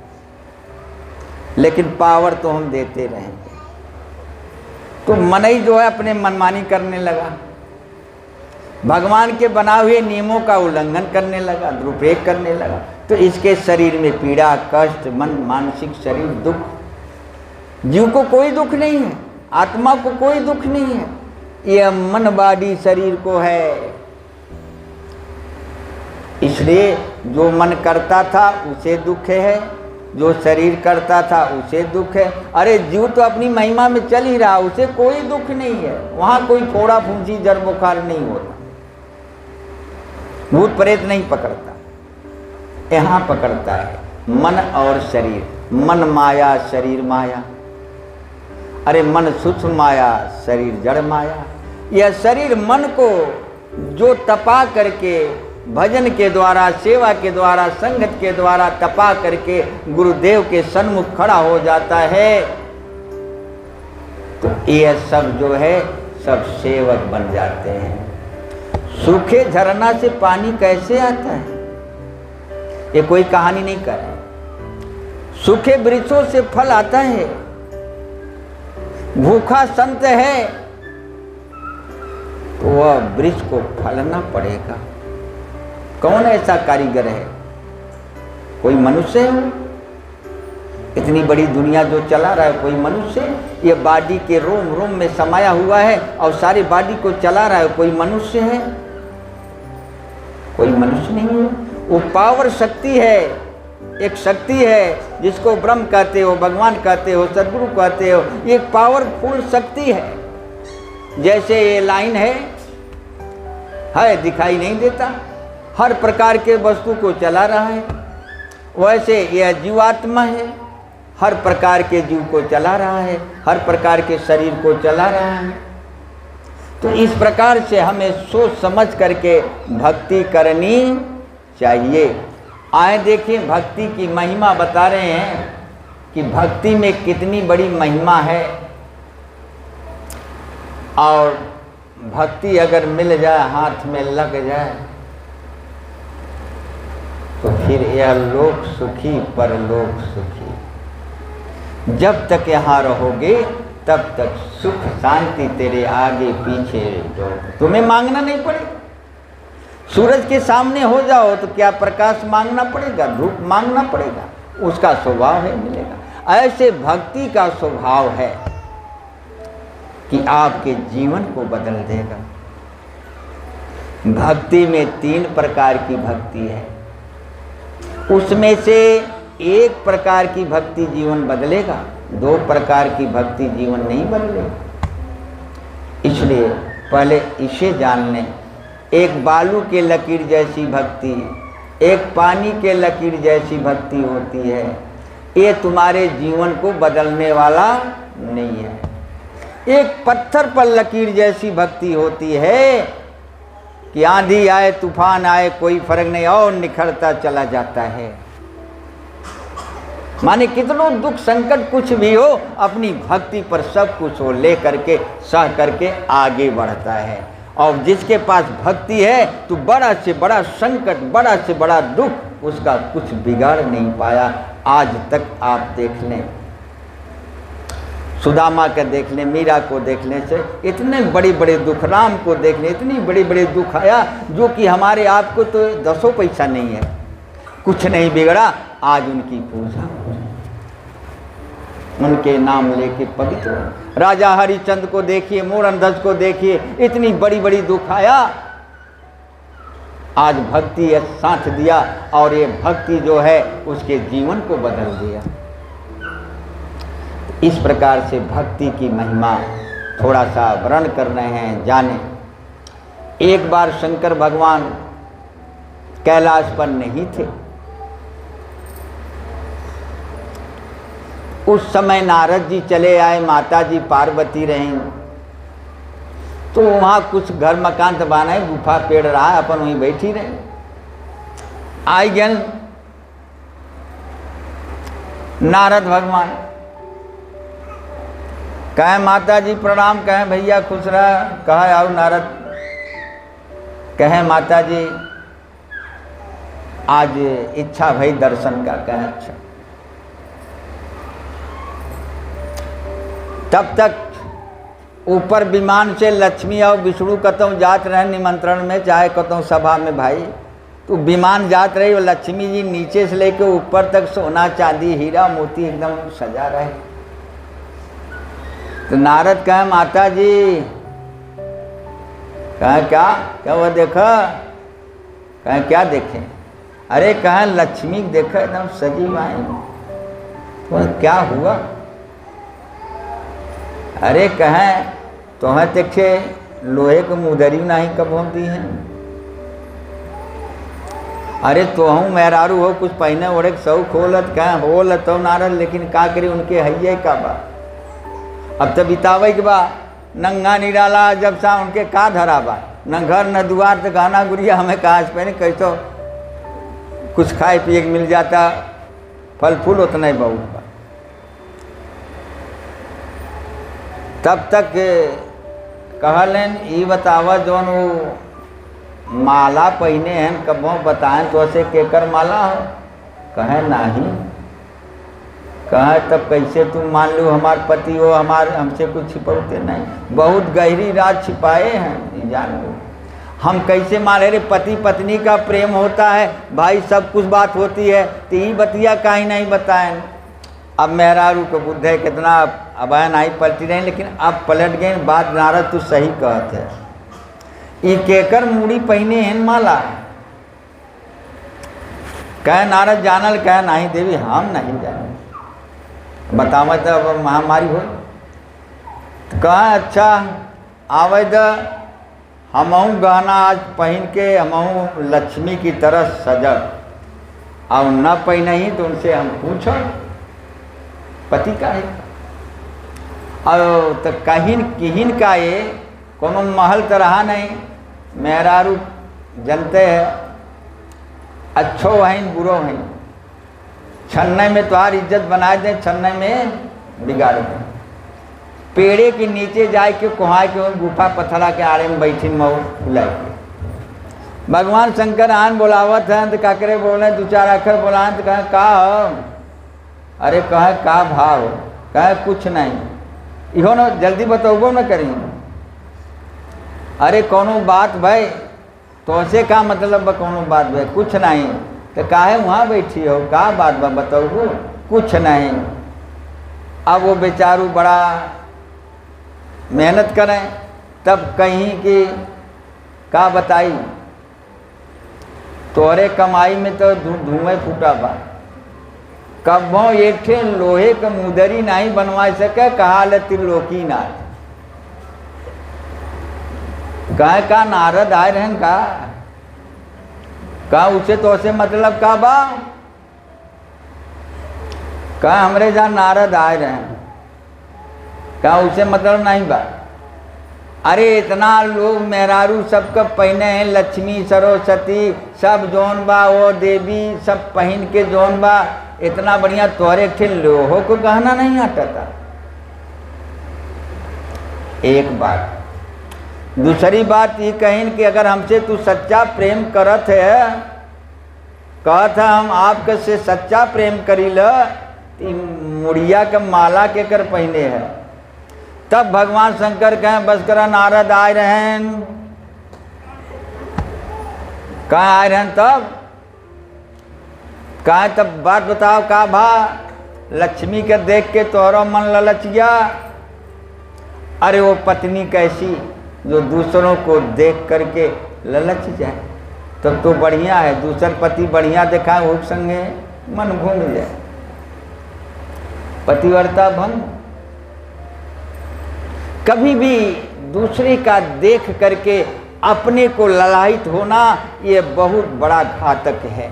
[SPEAKER 1] लेकिन पावर तो हम देते रहेंगे। तो मन ही जो है अपने मनमानी करने लगा, भगवान के बनाए हुए नियमों का उल्लंघन करने लगा, दुरुपयोग करने लगा। तो इसके शरीर में पीड़ा, कष्ट, मन, मानसिक शरीर दुख। जीव को कोई दुख नहीं है, आत्मा को कोई दुख नहीं है, यह मन बाडी शरीर को है। इसलिए जो मन करता था उसे दुख है, जो शरीर करता था उसे दुख है। अरे जीव तो अपनी महिमा में चल ही रहा, उसे कोई दुख नहीं है, वहाँ कोई फोड़ा फूंसी जड़ बुखार नहीं होता, भूत प्रेत नहीं पकड़ता, यहाँ पकड़ता है मन और शरीर। मन माया, शरीर माया। अरे मन सूक्ष्म माया, शरीर जड़ माया। यह शरीर मन को जो तपा करके भजन के द्वारा, सेवा के द्वारा, संगत के द्वारा तपा करके गुरुदेव के सन्मुख खड़ा हो जाता है, तो यह सब जो है सब सेवक बन जाते हैं। सूखे झरना से पानी कैसे आता है, ये कोई कहानी नहीं कर रहे। सूखे वृक्षों से फल आता है। भूखा संत है तो वह वृक्ष को फलना पड़ेगा। कौन ऐसा कारीगर है? कोई मनुष्य है? इतनी बड़ी दुनिया जो चला रहा है कोई मनुष्य है? ये बॉडी के रोम रोम में समाया हुआ है और सारी बॉडी को चला रहा है कोई मनुष्य है? कोई मनुष्य नहीं है। वो पावर शक्ति है, एक शक्ति है जिसको ब्रह्म कहते हो, भगवान कहते हो, सदगुरु कहते हो। ये एक पावरफुल शक्ति है। जैसे ये लाइन है दिखाई नहीं देता, हर प्रकार के वस्तु को चला रहा है, वैसे यह जीवात्मा है, हर प्रकार के जीव को चला रहा है, हर प्रकार के शरीर को चला रहा है। तो इस प्रकार से हमें सोच समझ करके भक्ति करनी चाहिए। आए देखिए, भक्ति की महिमा बता रहे हैं कि भक्ति में कितनी बड़ी महिमा है। और भक्ति अगर मिल जाए, हाथ में लग जाए, तो फिर यह लोक सुखी परलोक सुखी। जब तक यहाँ रहोगे तब तक सुख शांति तेरे आगे पीछे जो तुम्हें मांगना नहीं पड़ेगा। सूरज के सामने हो जाओ तो क्या प्रकाश मांगना पड़ेगा, धूप मांगना पड़ेगा, उसका स्वभाव है मिलेगा। ऐसे भक्ति का स्वभाव है कि आपके जीवन को बदल देगा। भक्ति में 3 प्रकार की भक्ति है, उसमें से एक प्रकार की भक्ति जीवन बदलेगा, 2 प्रकार की भक्ति जीवन नहीं बदलेगा। इसलिए पहले इसे जान लें। एक बालू के लकीर जैसी भक्ति, एक पानी के लकीर जैसी भक्ति होती है। ये तुम्हारे जीवन को बदलने वाला नहीं है। एक पत्थर पर लकीर जैसी भक्ति होती है कि आंधी आए तूफान आए कोई फर्क नहीं, और निखरता चला जाता है। माने कितनों दुख संकट कुछ भी हो, अपनी भक्ति पर सब कुछ हो ले करके सह करके आगे बढ़ता है। और जिसके पास भक्ति है तो बड़ा से बड़ा संकट, बड़ा से बड़ा दुख उसका कुछ बिगाड़ नहीं पाया। आज तक आप देख लें, सुदामा का देख लें, मीरा को देखने से इतने बड़े बड़े दुख, राम को देख लें, इतनी बड़े बड़े दुख आया जो कि हमारे आप को तो 10 पैसा नहीं है, कुछ नहीं बिगड़ा। आज उनकी पूजा, उनके नाम लेके पवित्र हो। राजा हरिचंद्र को देखिए, मोरंधज को देखिए, इतनी बड़ी बड़ी दुख आया, आज भक्ति ये साथ दिया और ये भक्ति जो है उसके जीवन को बदल दिया। इस प्रकार से भक्ति की महिमा थोड़ा सा वर्णन कर रहे हैं, जाने। एक बार शंकर भगवान कैलाश पर नहीं थे, उस समय नारद जी चले आए, माता जी पार्वती रहीं, तो वहाँ कुछ घर मकान तो बना है, गुफा पेड़ रहा है, अपन वहीं बैठी रहे। आई गए नारद भगवान, कहे माता जी प्रणाम, कहे भैया खुश रहा, कहा आओ नारद, कहे माता जी आज इच्छा भई दर्शन का, कहे अच्छा। तब तक ऊपर विमान से लक्ष्मी और विष्णु कतों जात रहे निमंत्रण में, चाहे कतों सभा में भाई, तो विमान जात रही और लक्ष्मी जी नीचे से लेकर ऊपर तक सोना चांदी हीरा मोती एकदम सजा रहे। तो नारद कहे माता जी, कहे क्या वो देखा, कहे क्या देखे, अरे कहे लक्ष्मी देखा एकदम सजी माई, तो क्या हुआ, अरे कहें तुम्हें देखे लोहे को मुदरी नहीं कब हम दी हैं, अरे तो हूँ मेहरारू हो, कुछ पहने ओढ़े सौ खोलत, कहें होल तो नारद, लेकिन का करी उनके हैये का बा, अब तो बितावे के बा, नंगा निराला जब सा उनके का धरा बा, न घर न दुआर, तो गाना गुड़िया हमें कहाँ से पहने, कैसो कुछ खाए पिए के मिल जाता, फल फूल उतना ही बहुत बा। तब तक कहलन ई बतावा जौन वो माला पहने हैं कबो बताएं तो ऐसे केकर माला हो, कहे नहीं, कहे तब कैसे तुम मान लो हमार पति हो, हमारे हमसे कुछ छिपौते नहीं, बहुत गहरी राज छिपाए हैं, जान लो हम कैसे माने रे, पति पत्नी का प्रेम होता है भाई, सब कुछ बात होती है, तो ये बतिया कहीं नहीं बताएं। अब मेहरारू को बुद्ध है कितना अबैन आई पलटी रही, लेकिन अब पलट गए बात, नारद तू सही कहते है, ये केकर मूड़ी पहने हैं माला, कहे नारद जानल, कहे नहीं देवी हम नहीं जाने, बतावा तो अब महामारी हो, तो कहा अच्छा आवे द, हमहूँ गहना आज पहन के हमहूँ लक्ष्मी की तरह सजग, और न पहने ही तो उनसे हम पूछो पति का है, और तो कहीं किहिन का ये कोनो महल तो रहा नहीं, मेहरारू जनते हैं अच्छो हैं बुरो हैं, छन्ने में तुम्हारी इज्जत बनाए दें, छन्ने में बिगाड़ दें, पेड़े के नीचे जाए के कुहा के गुफा पत्थरा के आड़े में बैठी मऊ फुला के, भगवान शंकर आन बोलावत हैं तो काकरे बोले दो चार अक्षर बोला तो कहे का हो, अरे कहे का भाव, कहे कुछ नहीं, इहो न जल्दी बताओ न करी, अरे कोनो बात भाई तो से का मतलब बा, कोनो बात भाई कुछ नहीं, तो काहे वहाँ बैठी हो, का बात बा बताओ, कुछ नहीं। अब वो बेचारू बड़ा मेहनत करें, तब कहीं कि का बताई, तोरे कमाई में तो धुएं फूटा बा, कबो एक ठे लोहे का मुदरी नहीं बनवा सके, कहा ले त्रिलोकी नाथ, कहे का नारद आए रहन का उसे तो से मतलब का बा, कहा हमरे जहाँ नारद आए रहन, का उसे मतलब नहीं बा, अरे इतना लोग मेहरारू सबका पहने हैं, लक्ष्मी सरस्वती सब जौन बा, वो देवी सब पहन के जौन बा, इतना बढ़िया तोरे ठे लोहो को गहना नहीं आता था। एक बात, दूसरी बात ये कहीं कि अगर हमसे तू सच्चा प्रेम करत है, कहत है हम आपके से सच्चा प्रेम करी ल, मुड़िया के माला के कर पहने है, तब भगवान शंकर कहें बस करा नारद आए रहें, कहाँ आए रहें तब, कहा तब बात बताओ का भा, लक्ष्मी के देख के तोहरा मन ललच गया। अरे वो पत्नी कैसी जो दूसरों को देख करके ललच जाए, तब तो बढ़िया है। दूसर पति बढ़िया देखा वो संगे मन घूम जाए, पतिव्रता भंग। कभी भी दूसरे का देख करके अपने को ललायित होना ये बहुत बड़ा घातक है,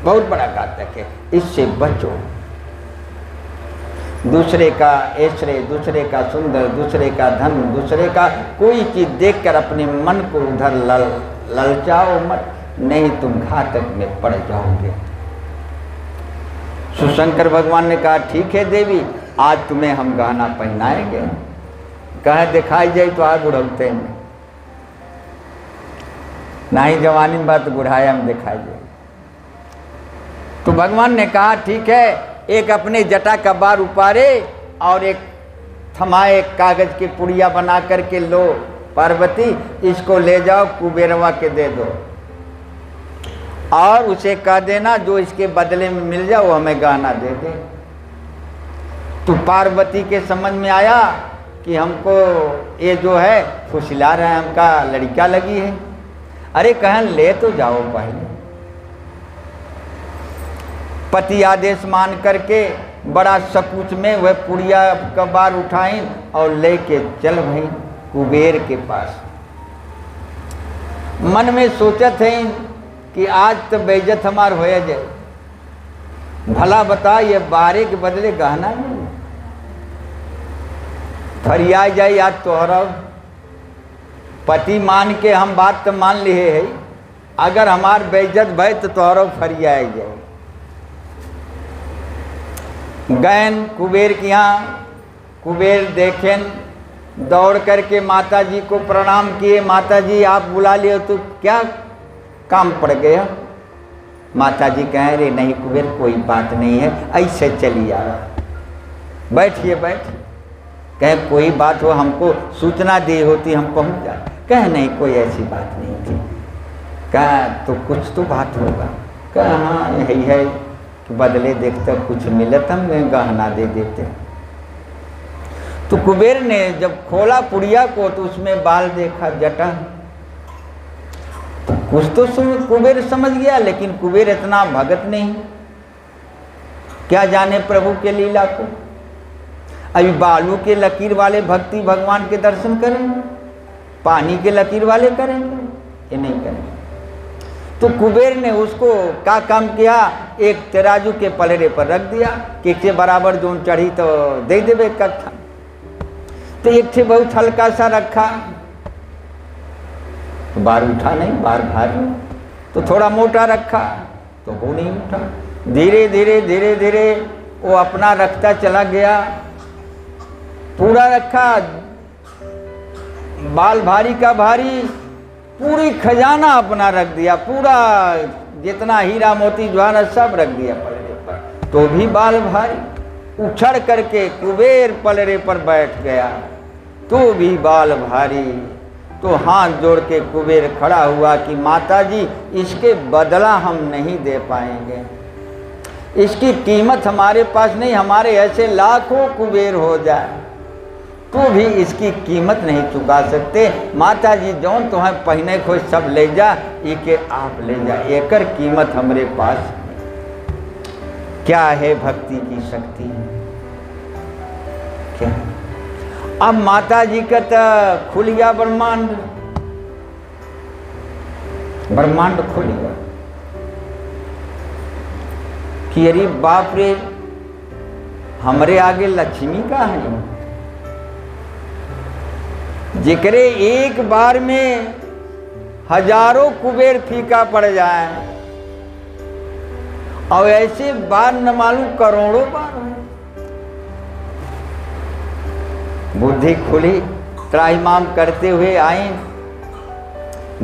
[SPEAKER 1] बहुत बड़ा घातक है। इससे बचो। दूसरे का ऐश्वर्य, दूसरे का सुंदर, दूसरे का धन, दूसरे का कोई चीज देखकर अपने मन को उधर ललचाओ मत, नहीं तुम घातक में पड़ जाओगे। सुशंकर भगवान ने कहा ठीक है देवी, आज तुम्हें हम गहना पहनाएंगे। कहे दिखाई जाए तो आज बुढ़ौते में ना ही जवानी में बात बुढ़ाया में दिखाई जाए। तो भगवान ने कहा ठीक है, एक अपने जटा का बार उपारे और एक थमाए कागज की पुड़िया बना करके लो पार्वती, इसको ले जाओ कुबेरवा के दे दो और उसे कह देना जो इसके बदले में मिल जाए वो हमें गहना दे दे। तो पार्वती के समझ में आया कि हमको ये जो है फुसला रहा है, हमका लड़का लगी है। अरे कहन ले तो जाओ पहले। पति आदेश मान करके बड़ा सकुच में वह पुड़िया का बार उठाई और लेके चल भाई कुबेर के पास। मन में सोचत है कि आज तो बेइज्जत हमार हो जाए, भला बता ये बारे के बदले गहना नहीं फरिया जाए। आज तोहरा पति मान के हम बात तो मान लिए है, अगर हमार बेइज्जत भय तो तोहरा फरिया जाए। गैन कुबेर के यहाँ, कुबेर देखें दौड़ करके माता जी को प्रणाम किए। माता जी आप बुला लिए तो क्या काम पड़ गया? माता जी कह रहे नहीं कुबेर कोई बात नहीं है, ऐसे चली आ रहा। बैठिए बैठिए। कहे कोई बात हो हमको सूचना दी होती हम पहुंच जाते। कह नहीं कोई ऐसी बात नहीं थी। कहा तो कुछ तो बात होगा। कहा हाँ यही है कि बदले देखते कुछ मिलत हम गहना दे देते। तो कुबेर ने जब खोला पुड़िया को तो उसमें बाल देखा, जटा। तो कुछ तो कुबेर समझ गया, लेकिन कुबेर इतना भगत नहीं, क्या जाने प्रभु के लीला को। अभी बालू के लकीर वाले भक्ति भगवान के दर्शन करेंगे, पानी के लकीर वाले करेंगे, ये नहीं करेंगे। तो कुबेर ने उसको क्या काम किया, एक तराजू के पलड़े पर रख दिया कि एक बराबर जो चढ़ी तो दे देवे कट्ठा। तो एक थे बहुत हल्का सा रखा, तो बार उठा नहीं, बार भारी। तो थोड़ा मोटा रखा तो वो नहीं उठा। धीरे धीरे धीरे धीरे वो अपना रखता चला गया। पूरा रखा, बाल भारी का भारी, पूरी खजाना अपना रख दिया, पूरा जितना हीरा मोती ज्वार सब रख दिया पलड़े पर, तो भी बाल भारी। उछड़ करके कुबेर पलड़े पर बैठ गया, तो भी बाल भारी। तो हाथ जोड़ के कुबेर खड़ा हुआ कि माता जी इसके बदला हम नहीं दे पाएंगे, इसकी कीमत हमारे पास नहीं, हमारे ऐसे लाखों कुबेर हो जाए तो भी इसकी कीमत नहीं चुका सकते। माता जी जौन तुम्हें पहने खोज सब ले जा, इके आप ले जा, एकर कीमत हमारे पास नहीं। क्या है भक्ति की शक्ति, क्या। अब माता जी का तो खुल गया ब्रह्मांड, ब्रह्मांड खुल गया कि अरे बाप रे हमरे आगे लक्ष्मी का है, जिक्रे एक बार में हजारों कुबेर फीका पड़ जाए और ऐसे बार न मालूम करोड़ों बार है। बुद्धि खुली, त्राहिमाम करते हुए आई,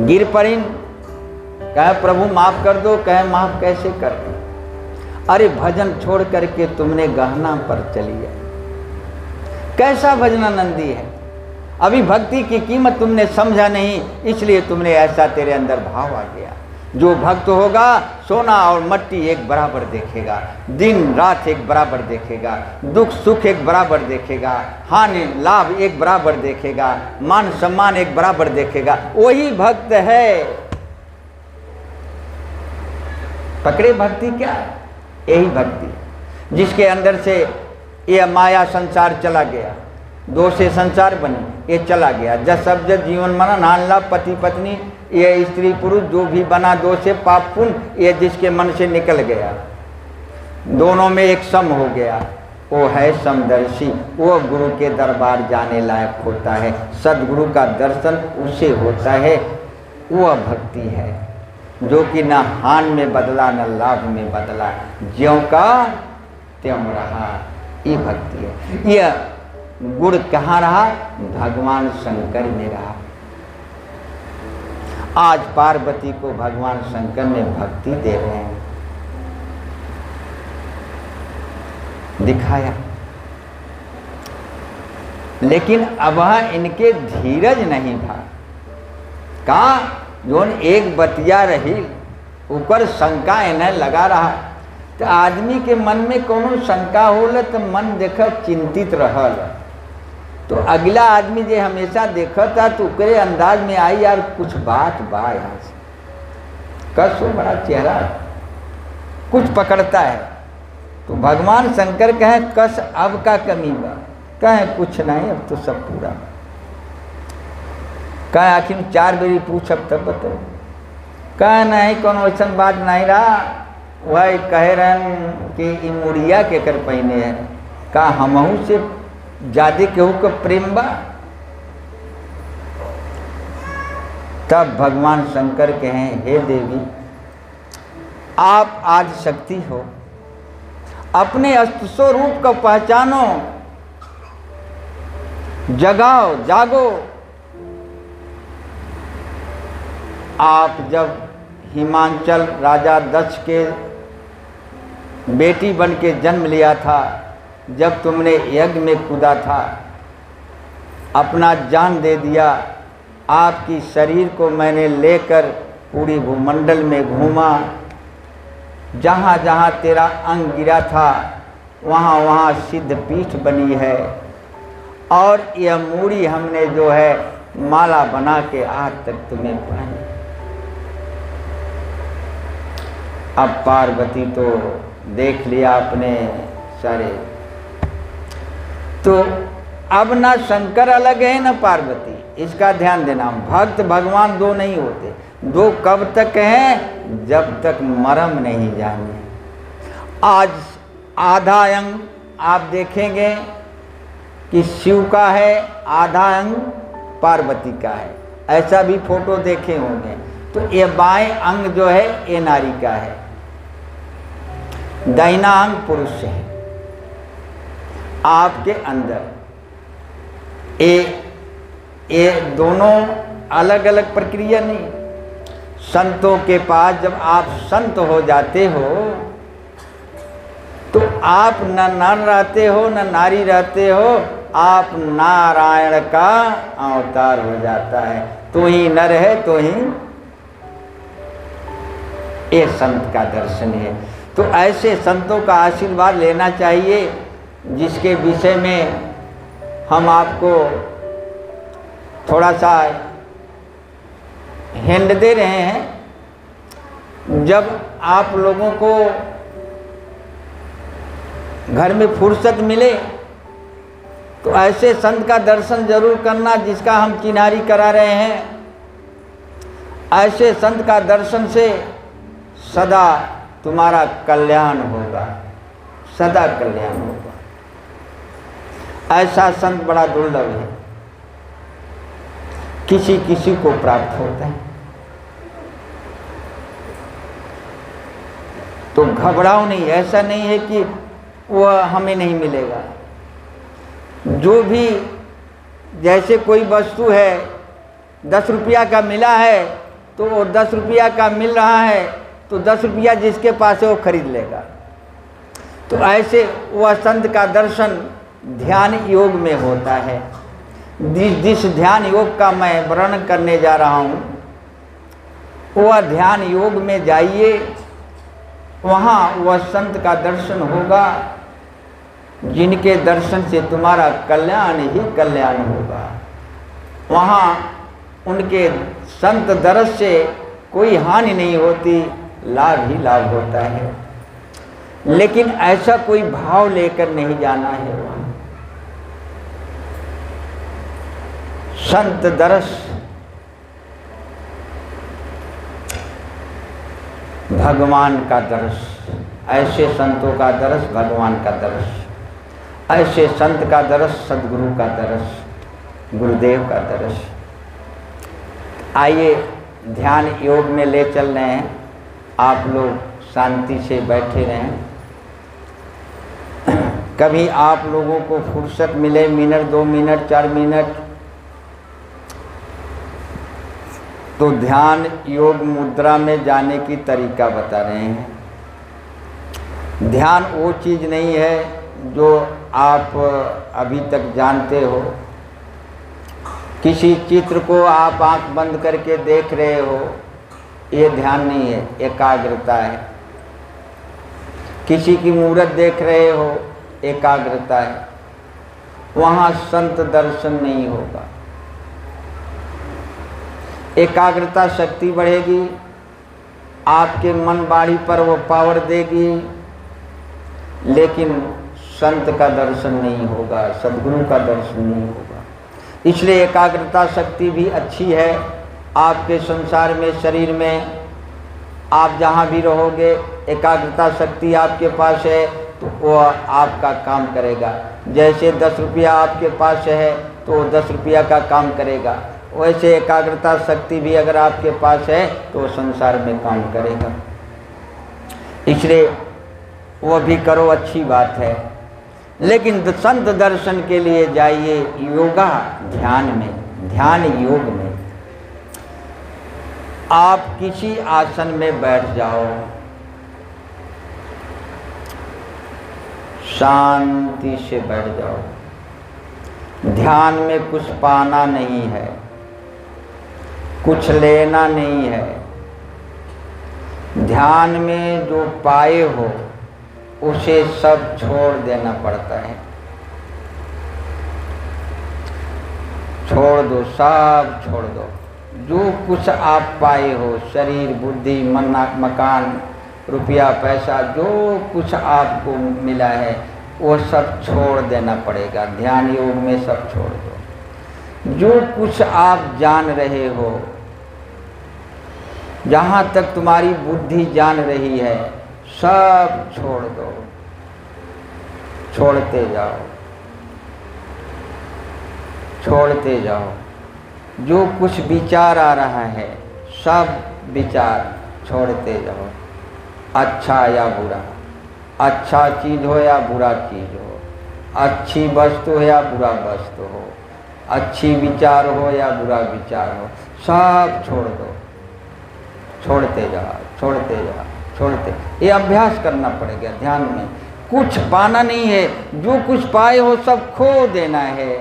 [SPEAKER 1] गिर पड़ी। कहे प्रभु माफ कर दो। कहे माफ कैसे कर दो? अरे भजन छोड़ करके तुमने गहना पर चली है। कैसा भजनानंदी है, अभी भक्ति की कीमत तुमने समझा नहीं, इसलिए तुमने ऐसा तेरे अंदर भाव आ गया। जो भक्त होगा सोना और मट्टी एक बराबर देखेगा, दिन रात एक बराबर देखेगा, दुख सुख एक बराबर देखेगा, हानि लाभ एक बराबर देखेगा, मान सम्मान एक बराबर देखेगा। वही भक्त है। पकड़े भक्ति क्या है? यही भक्ति जिसके अंदर से ये माया संसार चला गया, दो से संसार बनी, ये चला गया। जब सब जब जीवन मना नान लाभ पति पत्नी, ये स्त्री पुरुष जो भी बना दो से पाप पुण्य, ये जिसके मन से निकल गया, दोनों में एक सम हो गया, वो है समदर्शी। वो गुरु के दरबार जाने लायक होता है। सदगुरु का दर्शन उसे होता है। वह भक्ति है जो कि न हान में बदला न लाभ में बदला, ज्यों का त्यों रहा। ये भक्ति है। यह गुण कहाँ रहा? भगवान शंकर में रहा। आज पार्वती को भगवान शंकर में भक्ति दे रहे हैं, दिखाया। लेकिन अब इनके धीरज नहीं था। कहा जोन एक बतिया रही ऊपर शंका इन्हें लगा रहा। तो आदमी के मन में कोनो शंका होला तो मन देख चिंतित रहल। तो अगला आदमी जो हमेशा देखा था तो ओकरे अंदाज में आई यार कुछ बात बा यहाँ से, कसो बड़ा चेहरा कुछ पकड़ता है। तो भगवान शंकर कहे कस अब का कमी बा? कहे कुछ नहीं, अब तो सब पूरा। कहे आखिर 4 बेरी पूछब तब बताओ। कहे नहीं कोनो ऐसा बात नहीं रहा। वह कहे रहन कि ई मुड़िया के कर पहिने है। का हमहू से ज्यादा केहू का प्रेम बा? तब भगवान शंकर कहें हे देवी, आप आज शक्ति हो, अपने अस्तित्व रूप को पहचानो, जगाओ जागो। आप जब हिमांचल राजा दक्ष के बेटी बन के जन्म लिया था, जब तुमने यज्ञ में कूदा था, अपना जान दे दिया, आपकी शरीर को मैंने लेकर पूरी भूमंडल में घूमा। जहाँ जहाँ तेरा अंग गिरा था वहाँ वहाँ सिद्ध पीठ बनी है। और यह मूड़ी हमने जो है माला बना के आज तक तुम्हें पहनी। अब पार्वती तो देख लिया अपने सारे। तो अब ना शंकर अलग है ना पार्वती, इसका ध्यान देना। भक्त भगवान दो नहीं होते। दो कब तक हैं? जब तक मरम नहीं जाने। आज आधा अंग आप देखेंगे कि शिव का है, आधा अंग पार्वती का है। ऐसा भी फोटो देखे होंगे। तो ये बाएं अंग जो है ये नारी का है, दाहिना अंग पुरुष है। आपके अंदर ये दोनों अलग अलग प्रक्रिया नहीं। संतों के पास जब आप संत हो जाते हो तो आप न नर रहते हो न नारी रहते हो, आप नारायण का अवतार हो जाता है। तो ही नर है तो ही ये संत का दर्शन है। तो ऐसे संतों का आशीर्वाद लेना चाहिए जिसके विषय में हम आपको थोड़ा सा हिंट दे रहे हैं। जब आप लोगों को घर में फुर्सत मिले तो ऐसे संत का दर्शन जरूर करना जिसका हम चिन्हारी करा रहे हैं। ऐसे संत का दर्शन से सदा तुम्हारा कल्याण होगा, सदा कल्याण होगा। ऐसा संत बड़ा दुर्लभ है, किसी किसी को प्राप्त होता है। तो घबराओ नहीं, ऐसा नहीं है कि वह हमें नहीं मिलेगा। जो भी जैसे कोई वस्तु है 10 रुपया का मिला है तो वो 10 रुपया का मिल रहा है तो 10 रुपया जिसके पास है वो खरीद लेगा। तो ऐसे वह संत का दर्शन ध्यान योग में होता है। जिस ध्यान योग का मैं वर्णन करने जा रहा हूँ वह ध्यान योग में जाइए, वहाँ वह संत का दर्शन होगा जिनके दर्शन से तुम्हारा कल्याण ही कल्याण होगा। वहाँ उनके संत दर्शन से कोई हानि नहीं होती, लाभ ही लाभ होता है। लेकिन ऐसा कोई भाव लेकर नहीं जाना है। वहाँ संत दर्श भगवान का दर्श, ऐसे संतों का दर्श भगवान का दर्श, ऐसे संत का दर्श सदगुरु का दर्श, गुरुदेव का दर्श। आइए ध्यान योग में ले चल रहे हैं, आप लोग शांति से बैठे रहें। कभी आप लोगों को फुर्सत मिले, मिनट 2 मिनट 4 मिनट, तो ध्यान योग मुद्रा में जाने की तरीका बता रहे हैं। ध्यान वो चीज़ नहीं है जो आप अभी तक जानते हो। किसी चित्र को आप आंख बंद करके देख रहे हो, ये ध्यान नहीं है, एकाग्रता है। किसी की मूर्त देख रहे हो, एकाग्रता है। वहाँ संत दर्शन नहीं होगा। एकाग्रता शक्ति बढ़ेगी, आपके मन वाणी पर वो पावर देगी, लेकिन संत का दर्शन नहीं होगा, सद्गुरु का दर्शन नहीं होगा। इसलिए एकाग्रता शक्ति भी अच्छी है। आपके संसार में, शरीर में, आप जहाँ भी रहोगे, एकाग्रता शक्ति आपके पास है तो वो आपका काम करेगा। जैसे 10 रुपया आपके पास है तो 10 रुपया का काम करेगा, वैसे एकाग्रता शक्ति भी अगर आपके पास है तो संसार में काम करेगा। इसलिए वो भी करो, अच्छी बात है। लेकिन संत दर्शन के लिए जाइए योगा ध्यान में, ध्यान योग में। आप किसी आसन में बैठ जाओ, शांति से बैठ जाओ। ध्यान में कुछ पाना नहीं है, कुछ लेना नहीं है। ध्यान में जो पाए हो उसे सब छोड़ देना पड़ता है। छोड़ दो, सब छोड़ दो। जो कुछ आप पाए हो, शरीर, बुद्धि, मन, मकान, रुपया, पैसा, जो कुछ आपको मिला है वो सब छोड़ देना पड़ेगा। ध्यान योग में सब छोड़ दो। जो कुछ आप जान रहे हो, जहाँ तक तुम्हारी बुद्धि जान रही है, सब छोड़ दो, छोड़ते जाओ, छोड़ते जाओ। जो कुछ विचार आ रहा है, सब विचार छोड़ते जाओ। अच्छा या बुरा, अच्छा चीज़ हो या बुरा चीज़ हो, अच्छी वस्तु हो या बुरा वस्तु हो, अच्छी विचार हो या बुरा विचार हो, सब छोड़ दो। छोड़ते जाओ, छोड़ते जाओ, छोड़ते। ये अभ्यास करना पड़ेगा ध्यान में। कुछ पाना नहीं है, जो कुछ पाए हो सब खो देना है।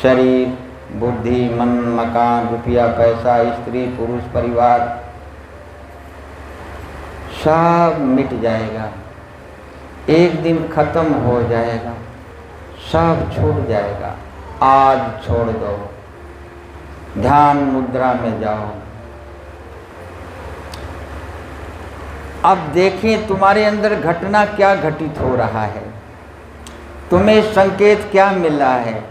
[SPEAKER 1] शरीर, बुद्धि, मन, मकान, रुपया, पैसा, स्त्री, पुरुष, परिवार, सब मिट जाएगा। एक दिन खत्म हो जाएगा, सब छूट जाएगा। आज छोड़ दो, ध्यान मुद्रा में जाओ। अब देखें तुम्हारे अंदर घटना क्या घटित हो रहा है, तुम्हें संकेत क्या मिल रहा है।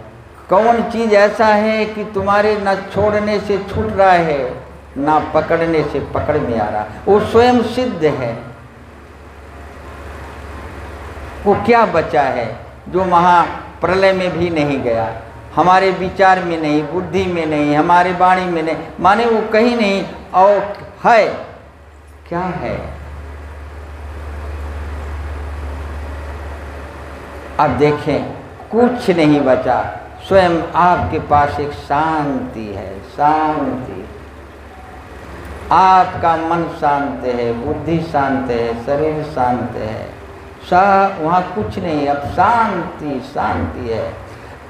[SPEAKER 1] कौन चीज़ ऐसा है कि तुम्हारे न छोड़ने से छूट रहा है, ना पकड़ने से पकड़ में आ रहा, वो स्वयं सिद्ध है। वो क्या बचा है जो महा प्रलय में भी नहीं गया, हमारे विचार में नहीं, बुद्धि में नहीं, हमारे वाणी में नहीं, माने वो कहीं नहीं। और है क्या है? अब देखें, कुछ नहीं बचा। स्वयं आपके पास एक शांति है, शांति। आपका मन शांत है, बुद्धि शांत है, शरीर शांत है, वहाँ कुछ नहीं, अब शांति, शांति है।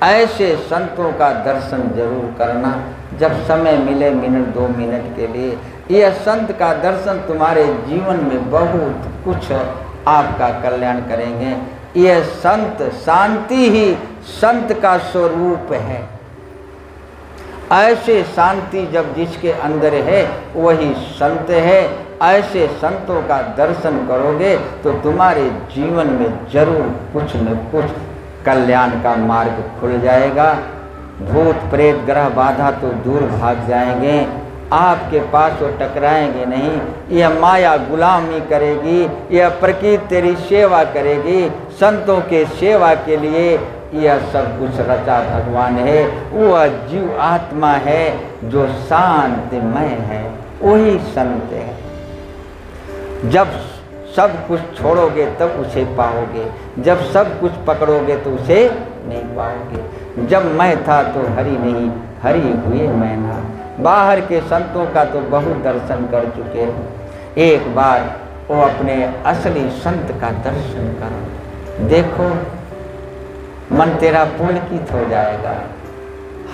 [SPEAKER 1] ऐसे संतों का दर्शन जरूर करना जब समय मिले, मिनट 2 मिनट के लिए। यह संत का दर्शन तुम्हारे जीवन में बहुत कुछ आपका कल्याण करेंगे। यह संत, शांति ही संत का स्वरूप है। ऐसे शांति जब जिसके अंदर है वही संत है। ऐसे संतों का दर्शन करोगे तो तुम्हारे जीवन में जरूर कुछ न कुछ कल्याण का मार्ग खुल जाएगा। भूत प्रेत ग्रह बाधा तो दूर भाग जाएंगे, आपके पास वो टकराएंगे नहीं। यह माया गुलामी करेगी, यह प्रकृति तेरी सेवा करेगी। संतों के सेवा के लिए यह सब कुछ रचा भगवान है। वह जीव आत्मा है जो शांतिमय है, वही संत है। जब सब कुछ छोड़ोगे तब उसे पाओगे, जब सब कुछ पकड़ोगे तो उसे नहीं पाओगे। जब मैं था तो हरि नहीं, हरि हुए मैं ना। बाहर के संतों का तो बहुत दर्शन कर चुके हैं। एक बार वो अपने असली संत का दर्शन करो, देखो मन तेरा पुलकित हो जाएगा,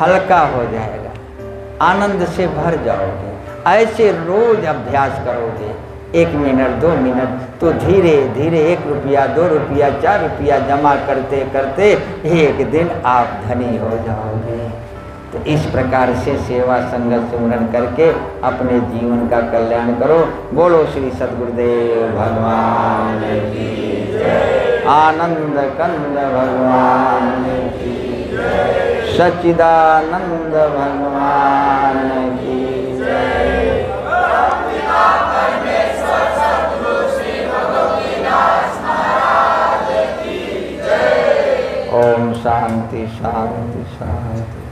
[SPEAKER 1] हल्का हो जाएगा, आनंद से भर जाओगे। ऐसे रोज अभ्यास करोगे, 1 मिनट 2 मिनट, तो धीरे धीरे 1 रुपया 2 रुपया 4 रुपया जमा करते करते एक दिन आप धनी हो जाओगे। तो इस प्रकार से सेवा संगत सुमरन करके अपने जीवन का कल्याण करो। बोलो श्री सद्गुरुदेव भगवान की जय। आनंद कंद भगवान की जय। सच्चिदानंद भगवान की जय। ओम शांति शांति शांति।